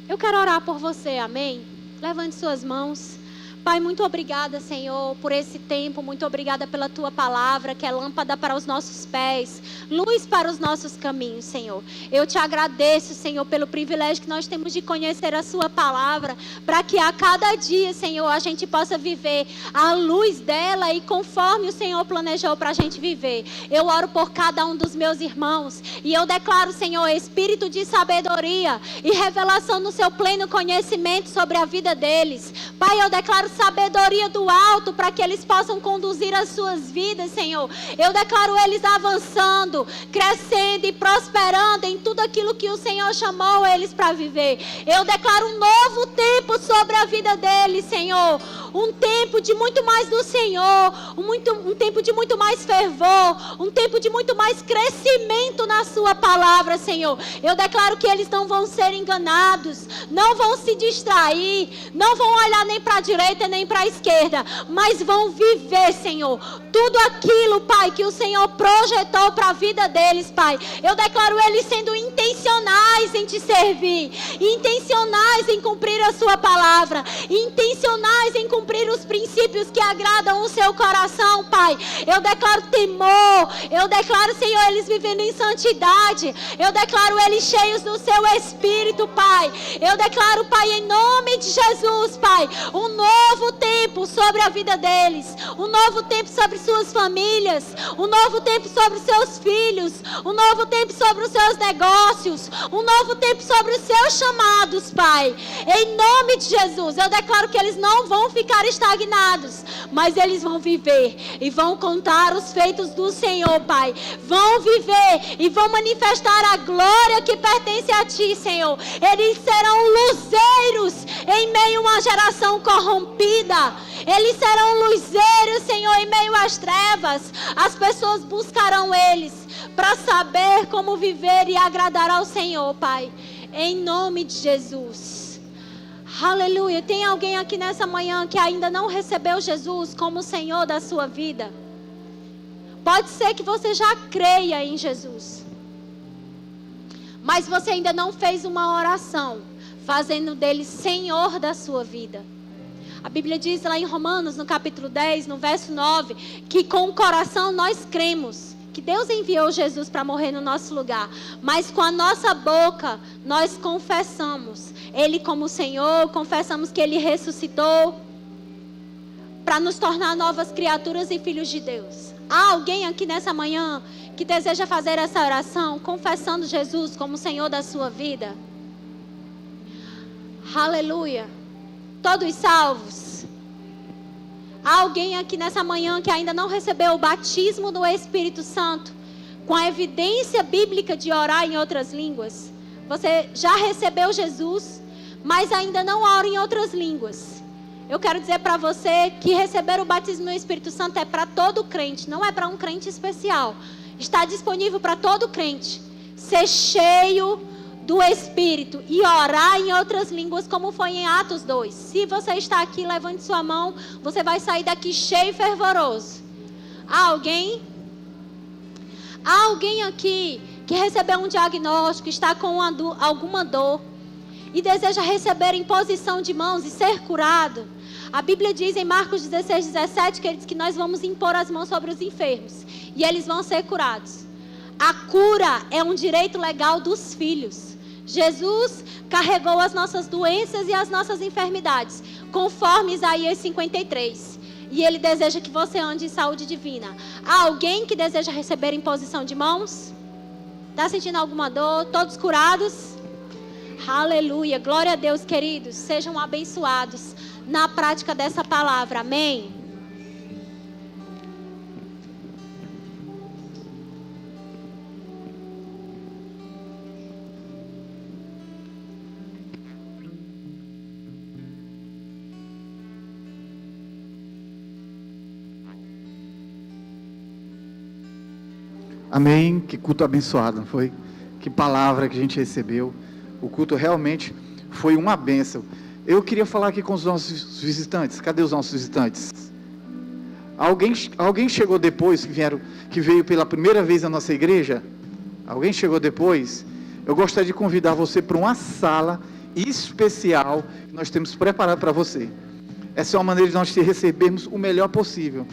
Eu quero orar por você, amém? Levante suas mãos. Pai, muito obrigada, Senhor, por esse tempo. Muito obrigada pela Tua palavra, que é lâmpada para os nossos pés, luz para os nossos caminhos, Senhor. Eu te agradeço, Senhor, pelo privilégio que nós temos de conhecer a Sua palavra, para que a cada dia, Senhor, a gente possa viver a luz dela e conforme o Senhor planejou para a gente viver. Eu oro por cada um dos meus irmãos e eu declaro, Senhor, espírito de sabedoria e revelação no Seu pleno conhecimento sobre a vida deles. Pai, eu declaro sabedoria do alto para que eles possam conduzir as suas vidas, Senhor. Eu declaro eles avançando, crescendo e prosperando em tudo aquilo que o Senhor chamou eles para viver. Eu declaro um novo tempo sobre a vida deles, Senhor. Um tempo de muito mais do Senhor, um tempo de muito mais fervor, um tempo de muito mais crescimento na Sua palavra, Senhor. Eu declaro que eles não vão ser enganados, não vão se distrair, não vão olhar nem para a direita nem para a esquerda, mas vão viver, Senhor, tudo aquilo, Pai, que o Senhor projetou para a vida deles, Pai. Eu declaro eles sendo intencionais em Te servir, intencionais em cumprir a Sua palavra, intencionais em cumprir os princípios que agradam o Seu coração, Pai. Eu declaro temor, eu declaro, Senhor, eles vivendo em santidade, eu declaro eles cheios do Seu Espírito, Pai. Eu declaro, Pai, em nome de Jesus, Pai, um novo tempo sobre a vida deles, um novo tempo sobre suas famílias, um novo tempo sobre seus filhos, um novo tempo sobre os seus negócios, um novo tempo sobre os seus chamados, Pai. Em nome de Jesus, eu declaro que eles não vão ficar estagnados, mas eles vão viver e vão contar os feitos do Senhor, Pai. Vão viver e vão manifestar a glória que pertence a Ti, Senhor. Eles serão luzeiros em meio a uma geração corrompida. Eles serão luzeiros, Senhor, em meio às trevas. As pessoas buscarão eles para saber como viver e agradar ao Senhor, Pai. Em nome de Jesus. Aleluia. Tem alguém aqui nessa manhã que ainda não recebeu Jesus como Senhor da sua vida? Pode ser que você já creia em Jesus, mas você ainda não fez uma oração fazendo dele Senhor da sua vida. A Bíblia diz lá em Romanos, no capítulo 10, no verso 9, que com o coração nós cremos que Deus enviou Jesus para morrer no nosso lugar, mas com a nossa boca nós confessamos Ele como Senhor, confessamos que Ele ressuscitou para nos tornar novas criaturas e filhos de Deus. Há alguém aqui nessa manhã que deseja fazer essa oração, confessando Jesus como Senhor da sua vida? Aleluia. Todos salvos? Há alguém aqui nessa manhã que ainda não recebeu o batismo do Espírito Santo, com a evidência bíblica de orar em outras línguas? Você já recebeu Jesus, mas ainda não ora em outras línguas. Eu quero dizer para você que receber o batismo no Espírito Santo é para todo crente, não é para um crente especial. Está disponível para todo crente. Ser cheio do Espírito e orar em outras línguas, como foi em Atos 2. Se você está aqui, levante sua mão, você vai sair daqui cheio e fervoroso. Há alguém? Há alguém aqui que recebeu um diagnóstico, está com alguma dor e deseja receber imposição de mãos e ser curado, a Bíblia diz em Marcos 16, 17, que ele diz que nós vamos impor as mãos sobre os enfermos e eles vão ser curados. A cura é um direito legal dos filhos. Jesus carregou as nossas doenças e as nossas enfermidades, conforme Isaías 53. E ele deseja que você ande em saúde divina. Há alguém que deseja receber imposição de mãos? Está sentindo alguma dor? Todos curados? Aleluia, glória a Deus, queridos. Sejam abençoados na prática dessa palavra, amém? Amém, que culto abençoado, não foi? Que palavra que a gente recebeu. O culto realmente foi uma bênção. Eu queria falar aqui com os nossos visitantes. Cadê os nossos visitantes? Alguém chegou depois, que veio pela primeira vez na nossa igreja? Alguém chegou depois? Eu gostaria de convidar você para uma sala especial que nós temos preparado para você. Essa é uma maneira de nós te recebermos o melhor possível.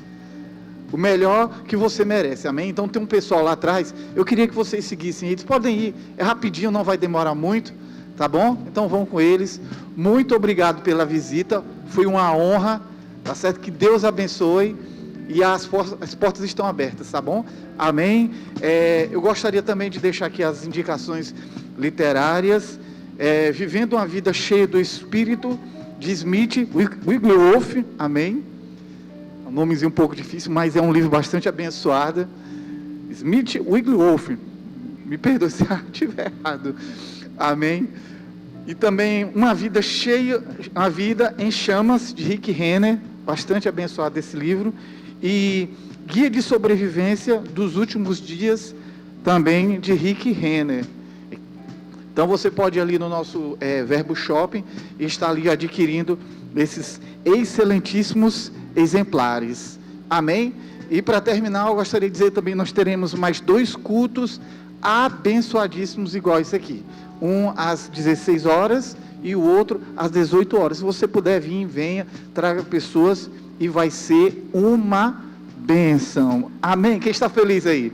O melhor que você merece, amém? Então tem um pessoal lá atrás, eu queria que vocês seguissem eles, podem ir, é rapidinho, não vai demorar muito, tá bom? Então vão com eles. Muito obrigado pela visita, foi uma honra, tá certo? Que Deus abençoe e as portas estão abertas, tá bom? Amém? Eu gostaria também de deixar aqui as indicações literárias, Vivendo uma Vida Cheia do Espírito, de Smith Wigglesworth, amém? Um nomezinho um pouco difícil, mas é um livro bastante abençoado. Smith Wigglesworth, me perdoe se eu estiver errado, amém? E também Uma Vida Cheia, A Vida em Chamas, de Rick Renner, bastante abençoado esse livro. E Guia de Sobrevivência dos Últimos Dias, também de Rick Renner. Então você pode ir ali no nosso Verbo Shopping e estar ali adquirindo esses excelentíssimos exemplares, amém? E para terminar, eu gostaria de dizer também, nós teremos mais 2 cultos abençoadíssimos igual esse aqui, um às 16 horas e o outro às 18 horas, se você puder vir, venha, traga pessoas e vai ser uma bênção, amém? Quem está feliz aí?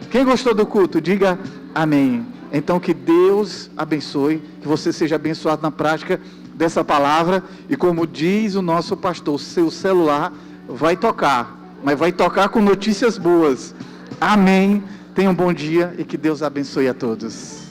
Quem gostou do culto, diga amém. Então que Deus abençoe, que você seja abençoado na prática dessa palavra, e como diz o nosso pastor, o seu celular vai tocar, mas vai tocar com notícias boas, amém? Tenha um bom dia e que Deus abençoe a todos.